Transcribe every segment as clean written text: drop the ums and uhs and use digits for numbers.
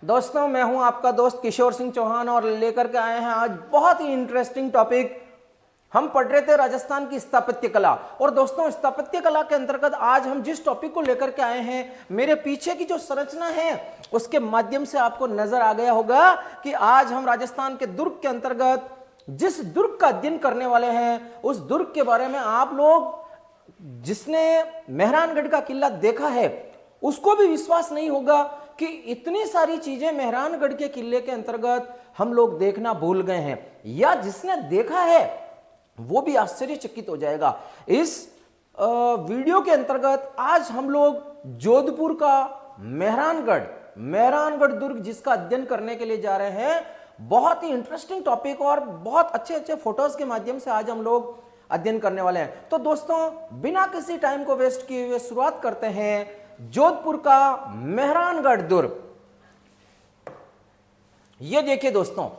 दोस्तों मैं हूं आपका दोस्त किशोर सिंह चौहान और लेकर के आए हैं आज बहुत ही इंटरेस्टिंग टॉपिक। हम पढ़ रहे थे राजस्थान की स्थापत्य कला और दोस्तों स्थापत्य कला के अंतर्गत आज हम जिस टॉपिक को लेकर के आए हैं, मेरे पीछे की जो संरचना है उसके माध्यम से आपको नजर आ गया होगा कि आज हम राजस्थान के दुर्ग के अंतर्गत जिस दुर्ग का अध्ययन करने वाले हैं उस दुर्ग के बारे में आप लोग जिसने मेहरानगढ़ का किला देखा है उसको भी विश्वास नहीं होगा कि इतनी सारी चीजें मेहरानगढ़ के किले के अंतर्गत हम लोग देखना भूल गए हैं, या जिसने देखा है वो भी आश्चर्यचकित हो जाएगा। इस वीडियो के अंतर्गत आज हम लोग जोधपुर का मेहरानगढ़ दुर्ग जिसका अध्ययन करने के लिए जा रहे हैं। बहुत ही इंटरेस्टिंग टॉपिक और बहुत अच्छे अच्छे फोटोज के माध्यम से आज हम लोग अध्ययन करने वाले हैं। तो दोस्तों बिना किसी टाइम को वेस्ट किए हुए शुरुआत करते हैं जोधपुर का मेहरानगढ़ दुर्ग। ये देखिए दोस्तों,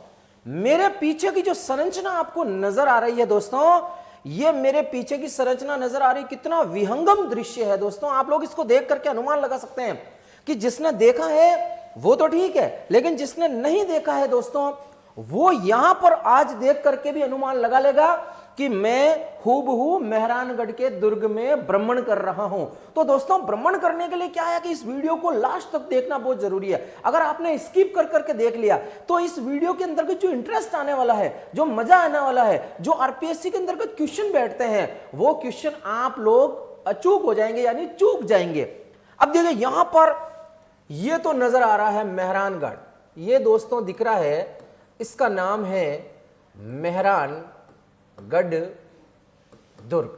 मेरे पीछे की जो संरचना आपको नजर आ रही है दोस्तों, ये मेरे पीछे की संरचना नजर आ रही, कितना विहंगम दृश्य है दोस्तों। आप लोग इसको देख करके अनुमान लगा सकते हैं कि जिसने देखा है वो तो ठीक है, लेकिन जिसने नहीं देखा है दोस्तों वो यहां पर आज देख करके भी अनुमान लगा लेगा कि मैं हूबहू मेहरानगढ़ के दुर्ग में भ्रमण कर रहा हूं। तो दोस्तों भ्रमण करने के लिए क्या है कि इस वीडियो को लास्ट तक देखना बहुत जरूरी है। अगर आपने स्किप कर करके देख लिया तो इस वीडियो के अंतर्गत जो इंटरेस्ट आने वाला है, जो मजा आने वाला है, जो आरपीएससी के अंतर्गत क्वेश्चन बैठते हैं वो क्वेश्चन आप लोग अचूक हो जाएंगे, यानी चूक जाएंगे। अब देखिए यहां पर ये तो नजर आ रहा है मेहरानगढ़, ये दोस्तों दिख रहा है, इसका नाम है मेहरानगढ़ दुर्ग।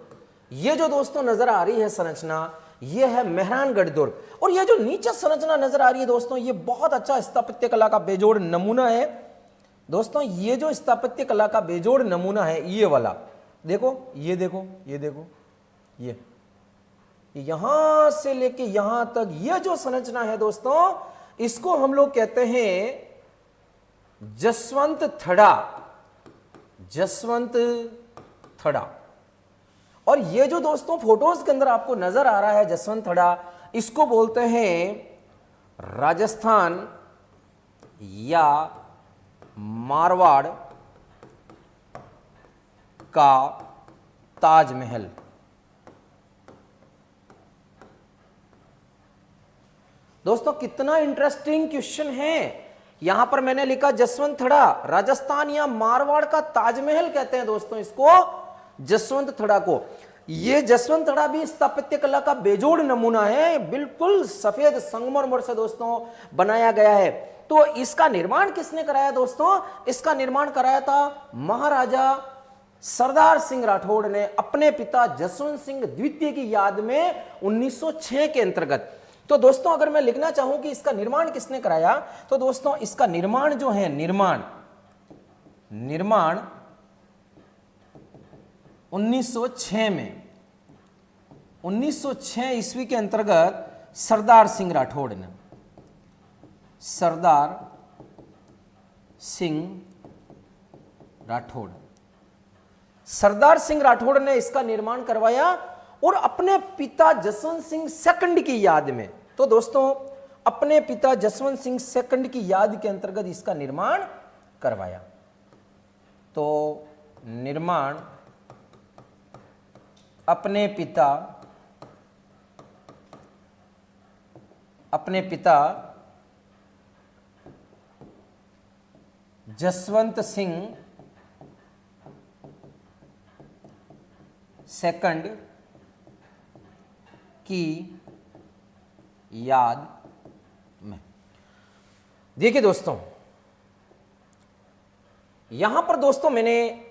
ये जो दोस्तों नजर आ रही है संरचना, ये है मेहरानगढ़ दुर्ग। और ये जो नीचे संरचना नजर आ रही है दोस्तों, ये बहुत अच्छा स्थापत्य कला का बेजोड़ नमूना है दोस्तों। ये जो स्थापत्य कला का बेजोड़ नमूना है, ये वाला देखो, ये देखो, ये देखो, ये यहां से लेके यहां तक ये जो संरचना है दोस्तों, इसको हम लोग कहते हैं जसवंत थड़ा। और ये जो दोस्तों फोटोज के अंदर आपको नजर आ रहा है जसवंत थड़ा, इसको बोलते हैं राजस्थान या मारवाड़ का ताजमहल। दोस्तों कितना इंटरेस्टिंग क्वेश्चन है। यहां पर मैंने लिखा जसवंत थड़ा, राजस्थान या मारवाड़ का ताजमहल कहते हैं दोस्तों इसको, जसवंत थड़ा को। ये जसवंत थड़ा भी स्थापत्य कला का बेजोड़ नमूना है, बिल्कुल सफेद संगमरमर से दोस्तों बनाया गया है। तो इसका निर्माण किसने कराया दोस्तों? इसका निर्माण कराया था महाराजा सरदार सिंह राठौड़ ने अपने पिता जसवंत सिंह द्वितीय की याद में 1906 के अंतर्गत। तो दोस्तों अगर मैं लिखना चाहूं कि इसका निर्माण किसने कराया, तो दोस्तों इसका निर्माण जो है, निर्माण 1906 में, 1906 ईस्वी के अंतर्गत सरदार सिंह राठौड़ ने, सरदार सिंह राठौड़ ने इसका निर्माण करवाया और अपने पिता जसवंत सिंह सेकंड की याद में। तो दोस्तों अपने पिता जसवंत सिंह सेकंड की याद के अंतर्गत इसका निर्माण करवाया। तो निर्माण अपने पिता जसवंत सिंह सेकंड की याद में। देखिए दोस्तों यहां पर दोस्तों मैंने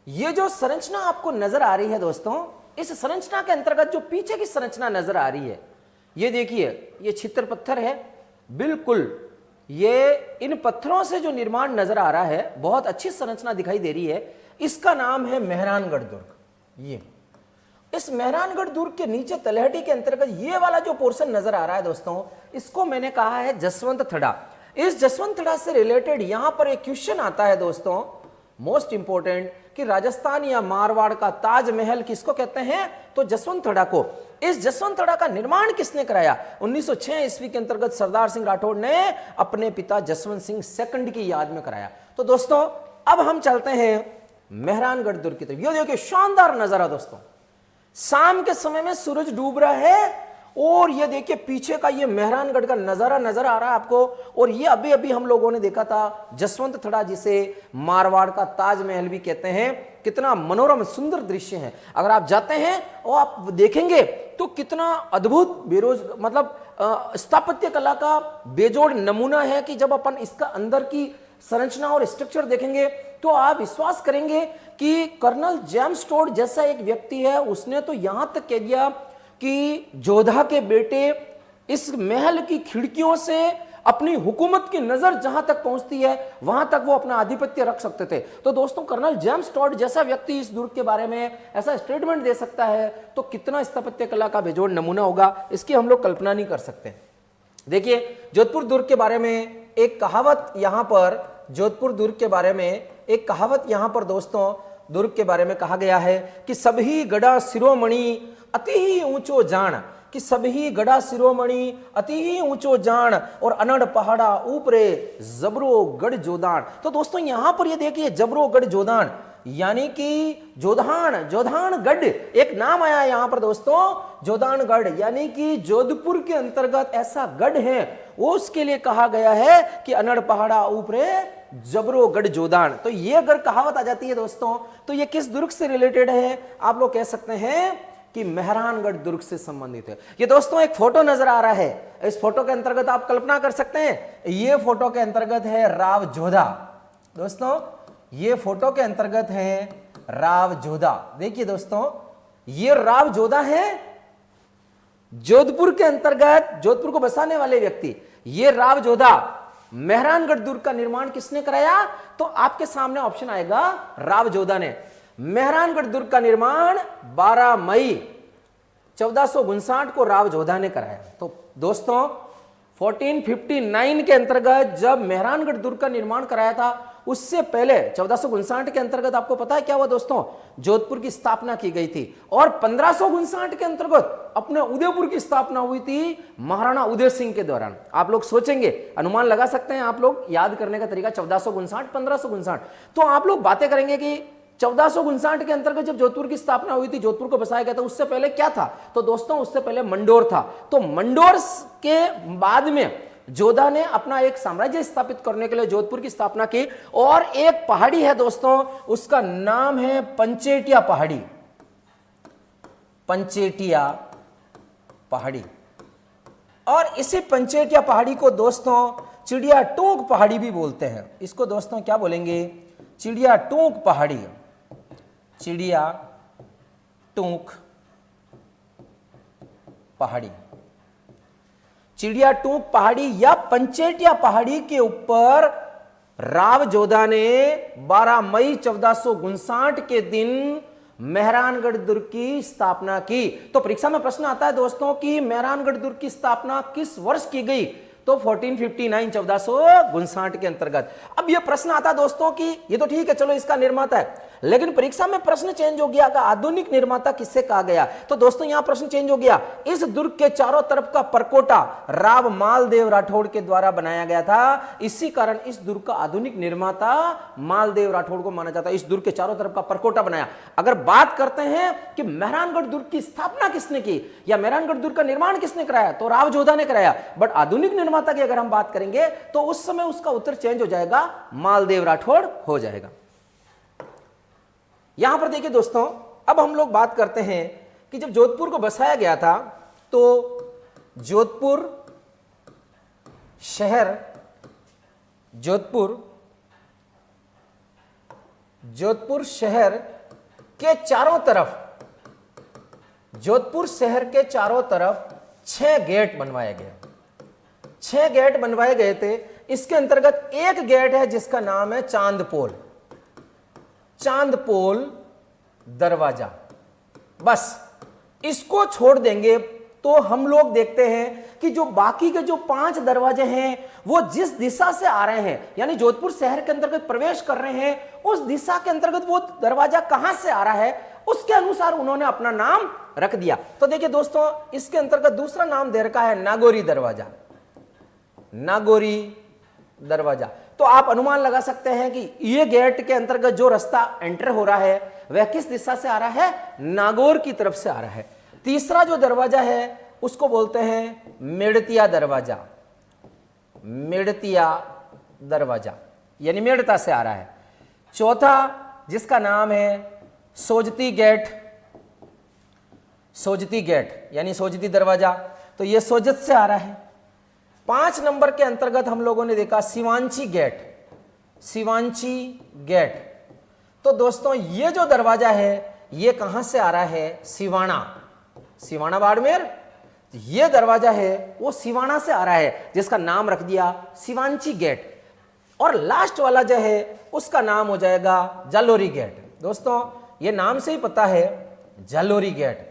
ये जो संरचना आपको नजर आ रही है दोस्तों, इस संरचना के अंतर्गत जो पीछे की संरचना नजर आ रही है, ये देखिए, ये छित्र पत्थर है, बिल्कुल ये इन पत्थरों से जो निर्माण नजर आ रहा है, बहुत अच्छी संरचना दिखाई दे रही है। इसका नाम है मेहरानगढ़ दुर्ग। ये इस मेहरानगढ़ दुर्ग के नीचे तलहटी के अंतर्गत ये वाला जो पोर्शन नजर आ रहा है दोस्तों, इसको मैंने कहा है जसवंत थड़ा। इस जसवंत थड़ा से रिलेटेड यहां पर एक क्वेश्चन आता है दोस्तों, मोस्ट इंपोर्टेंट, कि राजस्थान या मारवाड़ का ताजमहल किसको कहते हैं? तो जसवंत थड़ा को। इस जसवंतड़ा का निर्माण किसने कराया? 1906 ईस्वी के अंतर्गत सरदार सिंह राठौड़ ने अपने पिता जसवंत सिंह सेकंड की याद में कराया। तो दोस्तों अब हम चलते हैं मेहरानगढ़ दुर्ग की तरफ। ये देखिए शानदार नजारा दोस्तों, शाम के समय में सूरज डूब रहा है और ये देखिए पीछे का ये मेहरानगढ़ का नजारा नजर आ रहा है आपको। और ये अभी अभी हम लोगों ने देखा था जसवंतथड़ा, जिसे मारवाड़ का ताजमहल भी कहते हैं। कितना मनोरम सुंदर दृश्य है। अगर आप जाते हैं और आप देखेंगे तो कितना अद्भुत स्थापत्य कला का बेजोड़ नमूना है कि जब अपन इसका अंदर की संरचना और स्ट्रक्चर देखेंगे तो आप विश्वास करेंगे कि कर्नल जेम्स टोड जैसा एक व्यक्ति है, उसने तो यहां तक कह दिया कि जोधा के बेटे इस महल की खिड़कियों से अपनी हुकूमत की नजर जहां तक पहुंचती है वहां तक वो अपना आधिपत्य रख सकते थे। तो दोस्तों कर्नल जेम्स टोड जैसा व्यक्ति इस दुर्ग के बारे में ऐसा स्टेटमेंट दे सकता है तो कितना स्थापत्य कला का बेजोड़ नमूना होगा, इसकी हम लोग कल्पना नहीं कर सकते। देखिए जोधपुर दुर्ग के बारे में एक कहावत यहां पर, जोधपुर दुर्ग के बारे में एक कहावत यहां पर दोस्तों दुर्ग के बारे में कहा गया है कि सभी गड़ा शिरोमणि अति ही ऊंचो जान, कि सभी गड़ा शिरोमणि अति ही ऊंचो जान और अनड़ पहाड़ा ऊपरे जबरो गढ़ जोदान। तो दोस्तों यहां पर ये देखिए जबरो गढ़ जोदान यानी कि जोधान गढ़ एक नाम आया यहां पर दोस्तों, जोधान गढ़ यानी कि जोधपुर के अंतर्गत ऐसा गढ़ है वो उसके लिए कहा गया है कि अनड़ पहाड़ा ऊपरे जबरो गढ़ जोदान। तो ये अगर कहावत आ जाती है दोस्तों तो ये किस दुर्ग से रिलेटेड है? आप लोग कह सकते हैं कि मेहरानगढ़ दुर्ग से संबंधित है। ये दोस्तों एक फोटो नजर आ रहा है, इस फोटो के अंतर्गत आप कल्पना कर सकते हैं ये फोटो के अंतर्गत है राव जोधा। दोस्तों ये फोटो के अंतर्गत है राव जोधा। देखिए दोस्तों ये राव जोधा है जोधपुर के अंतर्गत, जोधपुर को बसाने वाले व्यक्ति ये राव जोधा। मेहरानगढ़ दुर्ग का निर्माण किसने कराया? तो आपके सामने ऑप्शन आएगा राव जोधा ने। मेहरानगढ़ दुर्ग का निर्माण 12 मई 1459 को राव जोधा ने कराया। तो दोस्तों 1459 के अंतर्गत जब मेहरानगढ़ दुर्ग का निर्माण कराया था उससे पहले 1459 के अंतर्गत आपको पता है क्या हुआ दोस्तों? जोधपुर की स्थापना की गई थी और 1559 के अंतर्गत अपने उदयपुर की स्थापना हुई थी महाराणा उदय सिंह के दौरान। आप लोग सोचेंगे, अनुमान लगा सकते हैं आप लोग, याद करने का तरीका 1459 1559। तो आप लोग बातें करेंगे कि 1459 के अंतर्गत जब जोधपुर की स्थापना हुई थी, जोधपुर को बसाया गया था, उससे पहले क्या था? तो दोस्तों उससे पहले मंडोर था। तो मंडोर के बाद में जोधा ने अपना एक साम्राज्य स्थापित करने के लिए जोधपुर की स्थापना की। और एक पहाड़ी है दोस्तों, उसका नाम है पंचेटिया पहाड़ी। पंचेटिया पहाड़ी। और इसी पंचेटिया पहाड़ी को दोस्तों चिड़िया टोंक पहाड़ी भी बोलते हैं। इसको दोस्तों क्या बोलेंगे? चिड़िया टोंक पहाड़ी। चिड़िया टोंक पहाड़ी। चिड़िया टोंक पहाड़ी या पंचेटिया पहाड़ी के ऊपर राव जोधा ने 12 मई 1459 के दिन मेहरानगढ़ दुर्ग की स्थापना की। तो परीक्षा में प्रश्न आता है दोस्तों कि मेहरानगढ़ दुर्ग की स्थापना किस वर्ष की गई? तो 1459 1459 के अंतर्गत। अब यह प्रश्न आता दोस्तों कि ये तो ठीक है, चलो इसका निर्माता है, लेकिन परीक्षा में प्रश्न चेंज हो गया कि आधुनिक निर्माता किससे कहा गया? तो दोस्तों यहां प्रश्न चेंज हो गया। इस दुर्ग के चारों तरफ का परकोटा राव मालदेव राठौड़ के द्वारा बनाया गया था, इसी कारण इस दुर्ग का आधुनिक निर्माता मालदेव राठौड़ को माना जाता है। इस दुर्ग के चारों तरफ का परकोटा बनाया। अगर बात करते हैं कि मेहरानगढ़ दुर्ग की स्थापना किसने की या मेहरानगढ़ दुर्ग का निर्माण किसने कराया, तो राव जोधा ने कराया। बट आधुनिक निर्माता की अगर हम बात करेंगे तो उस समय उसका उत्तर चेंज हो जाएगा, मालदेव राठौड़ हो जाएगा। यहां पर देखिए दोस्तों, अब हम लोग बात करते हैं कि जब जोधपुर को बसाया गया था तो जोधपुर शहर, जोधपुर शहर के चारों तरफ, जोधपुर शहर के चारों तरफ 6 गेट बनवाए गए। 6 गेट बनवाए गए थे। इसके अंतर्गत एक गेट है जिसका नाम है चांदपोल, चांदपोल दरवाजा। बस इसको छोड़ देंगे तो हम लोग देखते हैं कि जो बाकी के जो 5 दरवाजे हैं वो जिस दिशा से आ रहे हैं, यानी जोधपुर शहर के अंतर्गत प्रवेश कर रहे हैं, उस दिशा के अंतर्गत वो दरवाजा कहां से आ रहा है उसके अनुसार उन्होंने अपना नाम रख दिया। तो देखिए दोस्तों, इसके अंतर्गत दूसरा नाम दे रखा है नागौरी दरवाजा। नागौरी दरवाजा। तो आप अनुमान लगा सकते हैं कि ये गेट के अंतर्गत जो रास्ता एंटर हो रहा है वह किस दिशा से आ रहा है? नागौर की तरफ से आ रहा है। तीसरा जो दरवाजा है उसको बोलते हैं मेड़तिया दरवाजा। मेड़तिया दरवाजा यानी मेड़ता से आ रहा है। चौथा जिसका नाम है सोजती गेट। सोजती गेट यानी सोजती दरवाजा, तो यह सोजत से आ रहा है। 5 नंबर के अंतर्गत हम लोगों ने देखा सिवांची गेट। सिवांची गेट। तो दोस्तों ये जो दरवाजा है ये कहां से आ रहा है? सिवाना। सिवाना बाड़मेर। ये दरवाजा है वो सिवाना से आ रहा है, जिसका नाम रख दिया सिवांची गेट। और लास्ट वाला जो है उसका नाम हो जाएगा जालोरी गेट। दोस्तों ये नाम से ही पता है जालोरी गेट,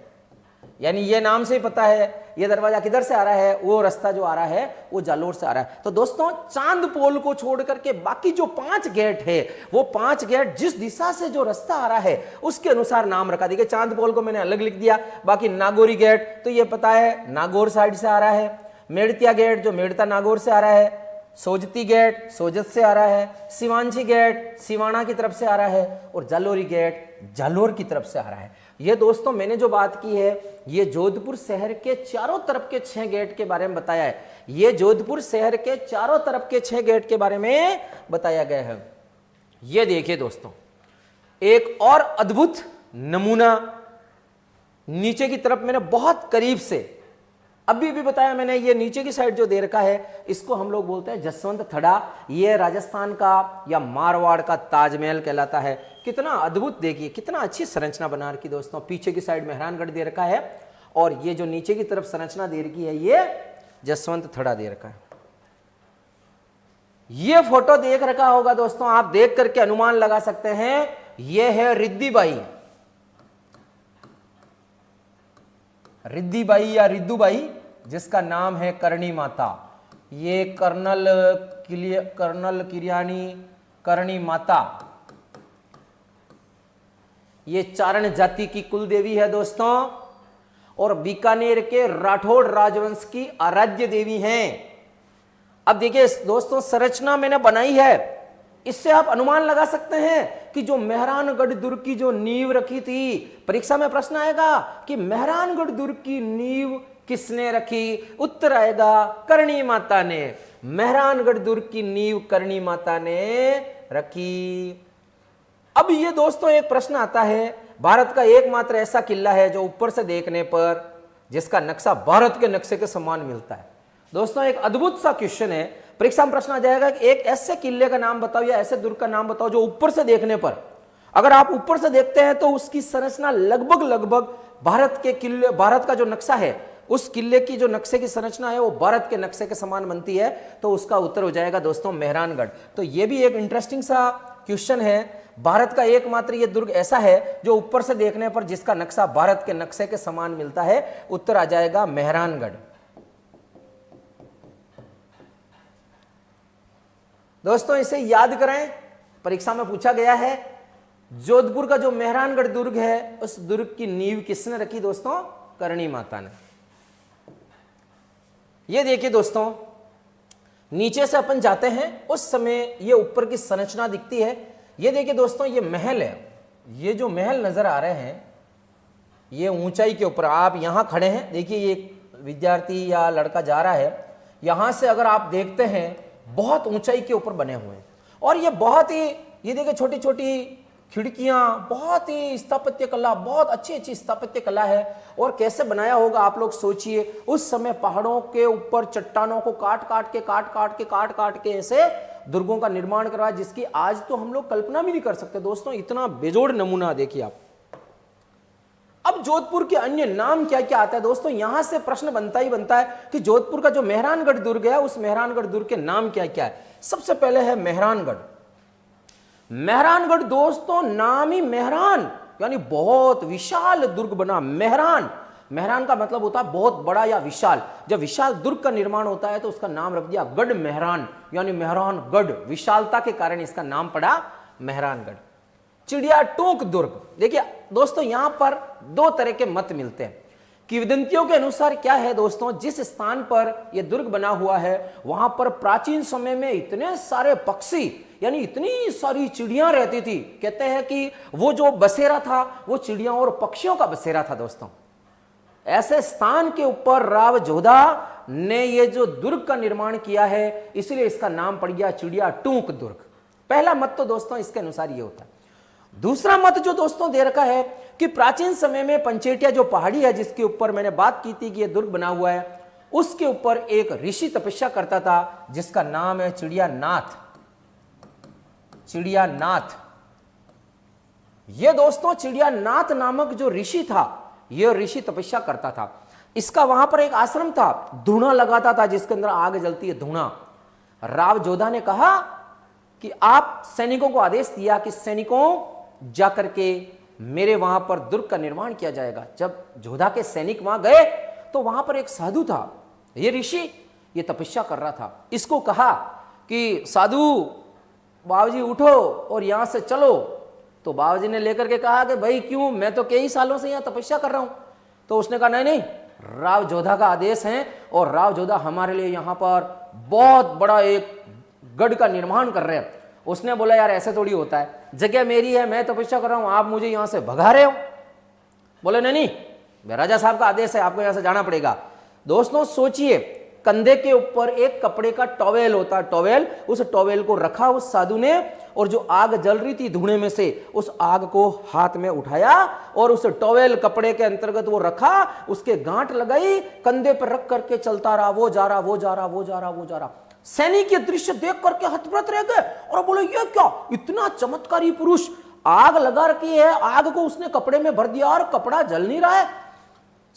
यानी ये नाम से ही पता है ये दरवाजा किधर से आ रहा है, वो रास्ता जो आ रहा है वो जालोर से आ रहा है। तो दोस्तों चांद पोल को छोड़ करके बाकी जो 5 गेट है वो 5 गेट जिस दिशा से जो रास्ता आ रहा है उसके अनुसार नाम रखा। देखिए चांद पोल को मैंने अलग लिख दिया, बाकी नागौरी गेट तो ये पता है नागौर साइड से आ रहा है। मेड़तिया गेट जो मेड़ता नागौर से आ रहा है। सोजती गेट सोजत से आ रहा है। सिवांची गेट सिवाना की तरफ से आ रहा है। और जालोरी गेट जालोर की तरफ से आ रहा है। ये दोस्तों मैंने जो बात की है ये जोधपुर शहर के चारों तरफ के 6 गेट के बारे में बताया है। ये जोधपुर शहर के चारों तरफ के 6 गेट के बारे में बताया गया है। ये देखिए दोस्तों एक और अद्भुत नमूना नीचे की तरफ मैंने बहुत करीब से अभी भी बताया मैंने। ये नीचे की साइड जो दे रखा है इसको हम लोग बोलते हैं जसवंत थड़ा। ये राजस्थान का या मारवाड़ का ताजमहल कहलाता है। कितना अद्भुत, देखिए कितना अच्छी संरचना बना रखी दोस्तों। पीछे की साइड मेहरानगढ़ दे रखा है और ये जो नीचे की तरफ संरचना दे रखी है ये जसवंत थड़ा दे रखा है। ये फोटो देख रखा होगा दोस्तों, आप देख करके अनुमान लगा सकते हैं ये है रिद्धिबाई। रिद्धिबाई या रिद्दुबाई जिसका नाम है करणी माता। ये कर्नल किरियानी करणी माता ये चारण जाति की कुल देवी है दोस्तों और बीकानेर के राठौड़ राजवंश की आराध्य देवी हैं। अब देखिए दोस्तों संरचना मैंने बनाई है, इससे आप अनुमान लगा सकते हैं कि जो मेहरानगढ़ दुर्ग की जो नींव रखी थी, परीक्षा में प्रश्न आएगा कि मेहरानगढ़ दुर्ग की नींव किसने रखी? उत्तर आएगा करणी माता ने। मेहरानगढ़ दुर्ग की नींव करणी माता ने रखी। अब ये दोस्तों एक प्रश्न आता है, भारत का एकमात्र ऐसा किला है जो ऊपर से देखने पर जिसका नक्शा भारत के नक्शे के समान मिलता है। दोस्तों एक अद्भुत सा क्वेश्चन है, परीक्षा में प्रश्न आ जाएगा कि एक ऐसे किले का नाम बताओ या ऐसे दुर्ग का नाम बताओ जो ऊपर से देखने पर, अगर आप ऊपर से देखते हैं तो उसकी संरचना लगभग भारत के किले, भारत का जो नक्शा है उस किले की जो नक्शे की संरचना है वो भारत के नक्शे के समान बनती है। तो उसका उत्तर हो जाएगा दोस्तों मेहरानगढ़। तो ये भी एक इंटरेस्टिंग सा क्वेश्चन है। भारत का एकमात्र ये दुर्ग ऐसा है जो ऊपर से देखने पर जिसका नक्शा भारत के नक्शे के समान मिलता है। उत्तर आ जाएगा मेहरानगढ़। दोस्तों इसे याद करें, परीक्षा में पूछा गया है जोधपुर का जो मेहरानगढ़ दुर्ग है उस दुर्ग की नींव किसने रखी? दोस्तों करणी माता ने। ये देखिए दोस्तों नीचे से अपन जाते हैं उस समय ये ऊपर की संरचना दिखती है। ये देखिए दोस्तों ये महल है। ये जो महल नजर आ रहे हैं ये ऊंचाई के ऊपर, आप यहां खड़े हैं, देखिए ये विद्यार्थी या लड़का जा रहा है, यहां से अगर आप देखते हैं बहुत ऊंचाई के ऊपर बने हुए हैं और ये बहुत ही, ये देखिए छोटी छोटी खिड़कियां, बहुत ही स्थापत्य कला, बहुत अच्छी स्थापत्य कला है। और कैसे बनाया होगा आप लोग सोचिए, उस समय पहाड़ों के ऊपर चट्टानों को काट काट के ऐसे दुर्गों का निर्माण करवाया जिसकी आज तो हम लोग कल्पना भी नहीं कर सकते दोस्तों। इतना बेजोड़ नमूना देखिए आप। अब जोधपुर के अन्य नाम क्या क्या आता है दोस्तों, यहां से प्रश्न बनता ही बनता है कि जोधपुर का जो मेहरानगढ़ दुर्ग है उस मेहरानगढ़ दुर्ग के नाम क्या क्या है। सबसे पहले है मेहरानगढ़। मेहरानगढ़ दोस्तों नाम ही मेहरान यानी बहुत विशाल दुर्ग बना। मेहरान, मेहरान का मतलब होता है बहुत बड़ा या विशाल। जब विशाल दुर्ग का निर्माण होता है तो उसका नाम रख दिया गढ़ मेहरान, यानी मेहरानगढ़, विशालता के कारण इसका नाम पड़ा मेहरानगढ़। चिड़िया टोंक दुर्ग। देखिए दोस्तों, यहां पर दो तरह के मत मिलते हैं। किंवदंतियों के अनुसार क्या है दोस्तों, जिस स्थान पर यह दुर्ग बना हुआ है वहां पर प्राचीन समय में इतने सारे पक्षी यानी इतनी सारी चिड़ियां रहती थी। कहते हैं कि वो जो बसेरा था वो चिड़ियां और पक्षियों का बसेरा था दोस्तों। ऐसे स्थान के ऊपर राव जोधा ने ये जो दुर्ग का निर्माण किया है, इसलिए इसका नाम पड़ गया चिड़िया टोंक दुर्ग। पहला मत तो दोस्तों इसके अनुसार ये होता है। दूसरा मत जो दोस्तों दे रखा है कि प्राचीन समय में पंचेटिया जो पहाड़ी है जिसके ऊपर मैंने बात की थी कि यह दुर्ग बना हुआ है, उसके ऊपर एक ऋषि तपस्या करता था जिसका नाम है चिड़िया नाथ। चिड़िया नाथ, यह दोस्तों चिड़िया नाथ नामक जो ऋषि था, यह ऋषि तपस्या करता था। इसका वहां पर एक आश्रम था, धूणा लगाता था जिसके अंदर आग जलती है, धूणा। राव जोधा ने कहा कि आप सैनिकों को आदेश दिया कि सैनिकों जाकर के मेरे वहां पर दुर्ग का निर्माण किया जाएगा। जब जोधा के सैनिक वहां गए तो वहां पर एक साधु था, ये ऋषि, ये तपस्या कर रहा था। इसको कहा कि साधु बाबूजी उठो और यहां से चलो। तो बाबूजी ने लेकर के कहा कि भाई क्यों, मैं तो कई सालों से यहां तपस्या कर रहा हूं। तो उसने कहा नहीं नहीं, राव जोधा का आदेश है और राव जोधा हमारे लिए यहां पर बहुत बड़ा एक गढ़ का निर्माण कर रहे हैं। उसने बोला यार ऐसे थोड़ी होता है, जगह मेरी है, मैं तपस्या कर रहा हूं, आप मुझे यहां से भगा रहे हो। बोले नहीं नहीं, राजा साहब का आदेश है, आपको यहां से जाना पड़ेगा। दोस्तों सोचिए, कंधे के ऊपर एक कपड़े का टॉवेल होता है, टॉवेल, उस टॉवेल को रखा उस साधु ने, और जो आग जल रही थी धुएं में से, उस आग को हाथ में उठाया और उस टॉवेल कपड़े के अंतर्गत वो रखा, उसके गांठ लगाई, कंधे पर रख करके चलता रहा, वो जा रहा, वो जा रहा, वो जा रहा, वो जा रहा। सैनिक ये दृश्य देख करके हतप्रत रह गए और बोले ये क्या, इतना चमत्कारी पुरुष, आग लगा रखी है, आग को उसने कपड़े में भर दिया और कपड़ा जल नहीं रहा है।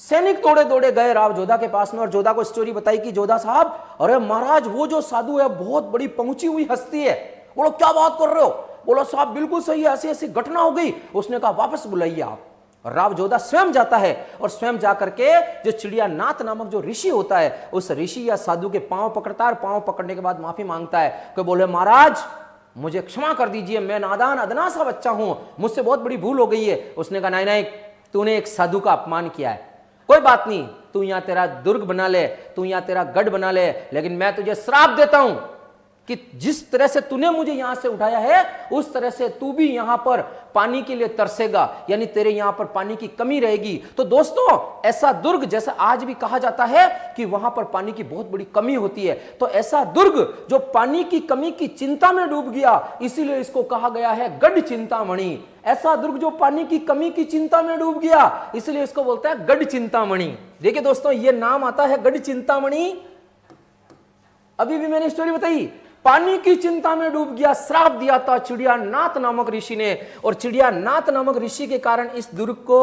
सैनिक दौड़े दौड़े गए राव जोधा के पास में और जोधा को स्टोरी बताई कि जोधा साहब, अरे महाराज वो जो साधु है बहुत बड़ी पहुंची हुई हस्ती है। बोलो क्या बात कर रहे हो? बोलो साहब बिल्कुल सही है, ऐसी ऐसी घटना हो गई। उसने कहा वापस बुलाइए आप। राव जोधा स्वयं जाता है और स्वयं जाकर के जो चिड़िया नाथ नामक जो ऋषि होता है, उस ऋषि या साधु के पांव पकड़ता है और पांव पकड़ने के बाद माफी मांगता है कि बोले महाराज मुझे क्षमा कर दीजिए, मैं नादान अदना सा बच्चा हूं, मुझसे बहुत बड़ी भूल हो गई है। उसने कहा नहीं नहीं, तूने एक साधु का अपमान किया है, कोई बात नहीं, तू यहां तेरा दुर्ग बना ले, तू यहां तेरा गढ़ बना ले, लेकिन मैं तुझे श्राप देता हूं कि जिस तरह से तूने मुझे यहां से उठाया है उस तरह से तू भी यहां पर पानी के लिए तरसेगा, यानी तेरे यहां पर पानी की कमी रहेगी। तो दोस्तों ऐसा दुर्ग, जैसा आज भी कहा जाता है कि वहां पर पानी की बहुत बड़ी कमी होती है, तो ऐसा दुर्ग जो पानी की कमी की चिंता में डूब गया, इसीलिए इसको कहा गया है गढ़ चिंतामणि। ऐसा दुर्ग जो पानी की कमी की चिंता में डूब गया, इसलिए इसको बोलता है गढ़ चिंतामणि। देखिए दोस्तों ये नाम आता है गढ़ चिंतामणि। अभी भी मैंने स्टोरी बताई, पानी की चिंता में डूब गया, श्राप दिया था चिड़िया नाथ नामक ऋषि ने, और चिड़िया नाथ नामक ऋषि के कारण इस दुर्ग को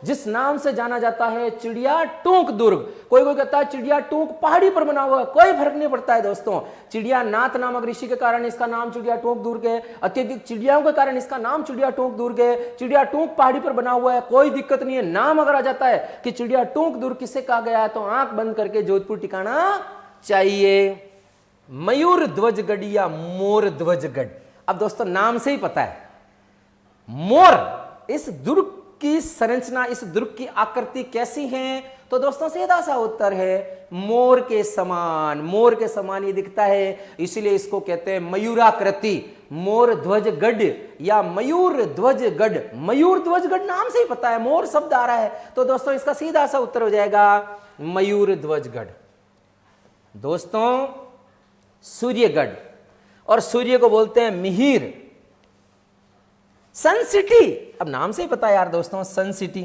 जिस नाम से जाना जाता है चिड़िया टोंक दुर्ग। कोई कोई कहता है चिड़िया टोंक पहाड़ी पर बना हुआ है, कोई फर्क नहीं पड़ता है दोस्तों। चिड़िया नाथ नामक ऋषि के कारण इसका नाम चिड़िया टोंक दुर्ग है, अत्यधिक चिड़ियाओं के कारण इसका नाम चिड़िया टोंक दुर्ग है। चिड़िया टोंक पहाड़ी पर बना हुआ है, कोई दिक्कत नहीं है। नाम अगर आ जाता है कि चिड़िया टोंक दुर्ग किसे कहा गया है तो आंख बंद करके जोधपुर टिकाना चाहिए। मयूर ध्वजगढ़ या मोर ध्वजगढ़, अब दोस्तों नाम से ही पता है मोर। इस दुर्ग की संरचना, इस दुर्ग की आकृति कैसी है? तो दोस्तों सीधा सा उत्तर है मोर के समान, मोर के समान ये दिखता है, इसीलिए इसको कहते हैं मयूराकृति, मोर ध्वजगढ़ या मयूर ध्वजगढ़। मयूर ध्वजगढ़ नाम से ही पता है, मोर शब्द आ रहा है, तो दोस्तों इसका सीधा सा उत्तर हो जाएगा मयूर ध्वजगढ़। दोस्तों सूर्यगढ़, और सूर्य को बोलते हैं मिहिर। सन सिटी, अब नाम से ही पता है यार दोस्तों, सन सिटी।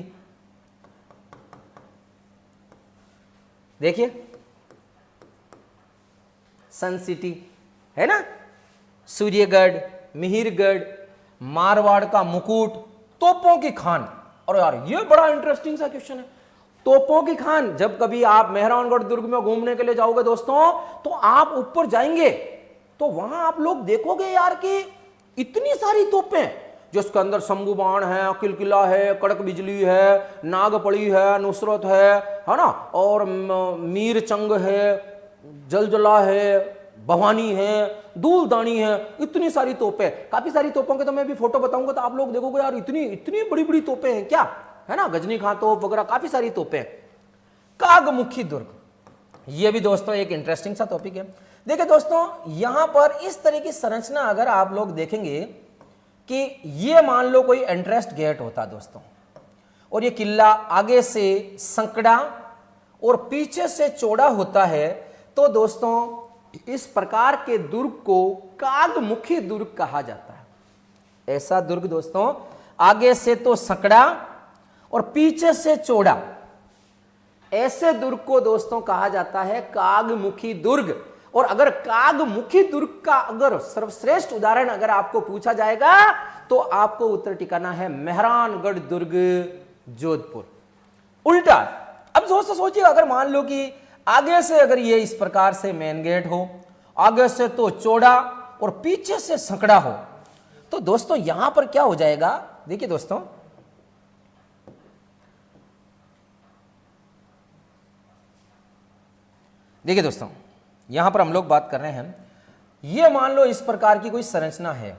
देखिए सन सिटी है ना, सूर्यगढ़, मिहिरगढ़, मारवाड़ का मुकुट, तोपों की खान। और यार ये बड़ा इंटरेस्टिंग सा क्वेश्चन है, तोपों की खान। जब कभी आप मेहरानगढ़ दुर्ग में घूमने के लिए जाओगे दोस्तों, तो आप ऊपर जाएंगे तो वहां आप लोग देखोगे यार कि इतनी सारी तोपें, जिसके अंदर शंभू बाण है, किलकिला है, कड़क बिजली है, नागपड़ी है, नुसरत है ना, और मीर चंग है, जलजला है, भवानी है, दूलदानी है, इतनी सारी तोपें, काफी सारी तोपों के तो मैं भी फोटो बताऊंगा तो आप लोग देखोगे यार इतनी इतनी बड़ी बड़ी तोपें हैं क्या, है ना, गजनी खां तोप वगैरह काफी सारी तोपें। कागमुखी दुर्ग, ये भी दोस्तों एक इंटरेस्टिंग सा टॉपिक है। देखिए दोस्तों, यहां पर इस तरह की संरचना अगर आप लोग देखेंगे कि ये मान लो कोई एंट्रेंस गेट होता दोस्तों, और ये किला आगे से संकड़ा और पीछे से चौड़ा होता है, तो दोस्तों इस प्रकार के दुर्ग को कागमुखी दुर्ग कहा जाता है। ऐसा दुर्ग दोस्तों आगे से तो संकड़ा और पीछे से चौड़ा, ऐसे दुर्ग को दोस्तों कहा जाता है कागमुखी दुर्ग। और अगर कागमुखी दुर्ग का अगर सर्वश्रेष्ठ उदाहरण अगर आपको पूछा जाएगा तो आपको उत्तर ठिकाना है मेहरानगढ़ दुर्ग, जोधपुर। उल्टा अब दोस्तों सोचिए, अगर मान लो कि आगे से अगर ये इस प्रकार से मेन गेट हो, आगे से तो चौड़ा और पीछे से संकड़ा हो, तो दोस्तों यहां पर क्या हो जाएगा, देखिए दोस्तों, देखिए दोस्तों यहां पर हम लोग बात कर रहे हैं, ये मान लो इस प्रकार की कोई संरचना है।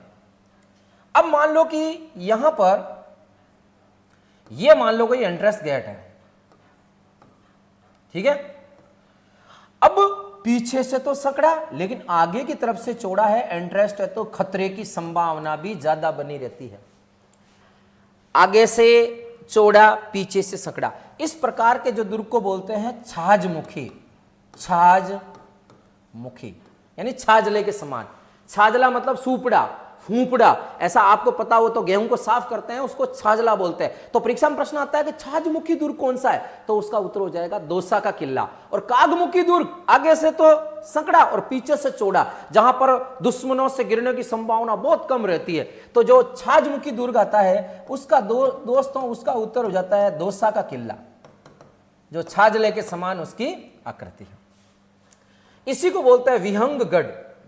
अब मान लो कि यहां पर ये मान लो कोई एंट्रेंस गेट है, ठीक है। अब पीछे से तो सकड़ा लेकिन आगे की तरफ से चौड़ा है, एंट्रेंस है, तो खतरे की संभावना भी ज्यादा बनी रहती है। आगे से चौड़ा, पीछे से सकड़ा, इस प्रकार के जो दुर्ग को बोलते हैं छाजमुखी। छाजमुखी यानी छाजले के समान। छाजला मतलब सूपड़ा, फूंपड़ा, ऐसा आपको पता हो तो गेहूं को साफ करते हैं उसको छाजला बोलते हैं। तो परीक्षा में प्रश्न आता है कि छाजमुखी दुर्ग कौन सा है, तो उसका उत्तर हो जाएगा दौसा का किला। और कागमुखी दुर्ग आगे से तो संकड़ा और पीछे से चौड़ा, जहां पर दुश्मनों से गिरने की संभावना बहुत कम रहती है। तो जो छाजमुखी दुर्ग आता है उसका दोस्तों उसका उत्तर हो जाता है दौसा का किला, जो छाजले के समान उसकी आकृति है। इसी को बोलते हैं विहंगगढ़,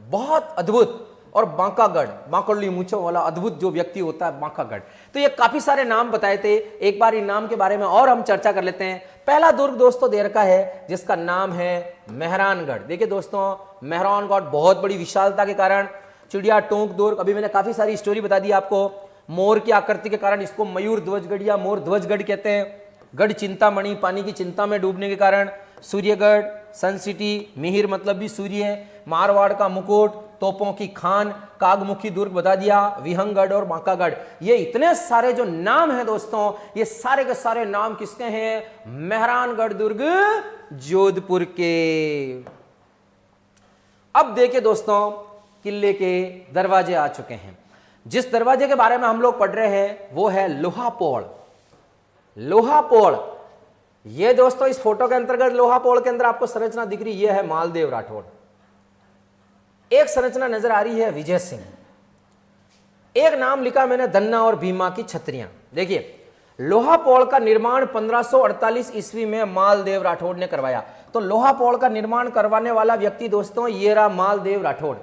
बहुत अद्भुत। और बांकागढ़, बांकड़ली मूंछों वाला अद्भुत जो व्यक्ति होता है बांकागढ़। तो ये काफी सारे नाम बताए थे, एक बार इन नाम के बारे में और हम चर्चा कर लेते हैं। पहला दुर्ग दोस्तों दे रखा है जिसका नाम है मेहरानगढ़। देखिए दोस्तों, मेहरानगढ़ बहुत बड़ी विशालता के कारण, चिड़िया टोंक दुर्ग, अभी मैंने काफी सारी स्टोरी बता दी आपको। मोर की आकृति के कारण इसको मयूर ध्वजगढ़ या मोर ध्वजगढ़ कहते हैं। गढ़ चिंतामणि, पानी की चिंता में डूबने के कारण। सूर्यगढ़, सन सिटी, मिहिर मतलब भी सूर्य, मारवाड़ का मुकुट, तोपों की खान, कागमुखी दुर्ग बता दिया, विहंगगढ़ और बांकागढ़। ये इतने सारे जो नाम हैं दोस्तों, ये सारे के सारे नाम किसके हैं, मेहरानगढ़ दुर्ग जोधपुर के। अब देखिए दोस्तों, किले के दरवाजे आ चुके हैं। जिस दरवाजे के बारे में हम लोग पढ़ रहे हैं वो है लोहापोल। लोहापोल, ये दोस्तों इस फोटो के अंतर्गत लोहापोल के अंदर आपको संरचना दिख रही, ये है मालदेव राठौड़। एक संरचना नजर आ रही है विजय सिंह। एक नाम लिखा मैंने धन्ना और भीमा की छतरियां। देखिए, लोहापोल का निर्माण 1548 ईस्वी में मालदेव राठौड़ ने करवाया। तो लोहापोल का निर्माण करवाने वाला व्यक्ति दोस्तों ये रहा मालदेव राठौड़,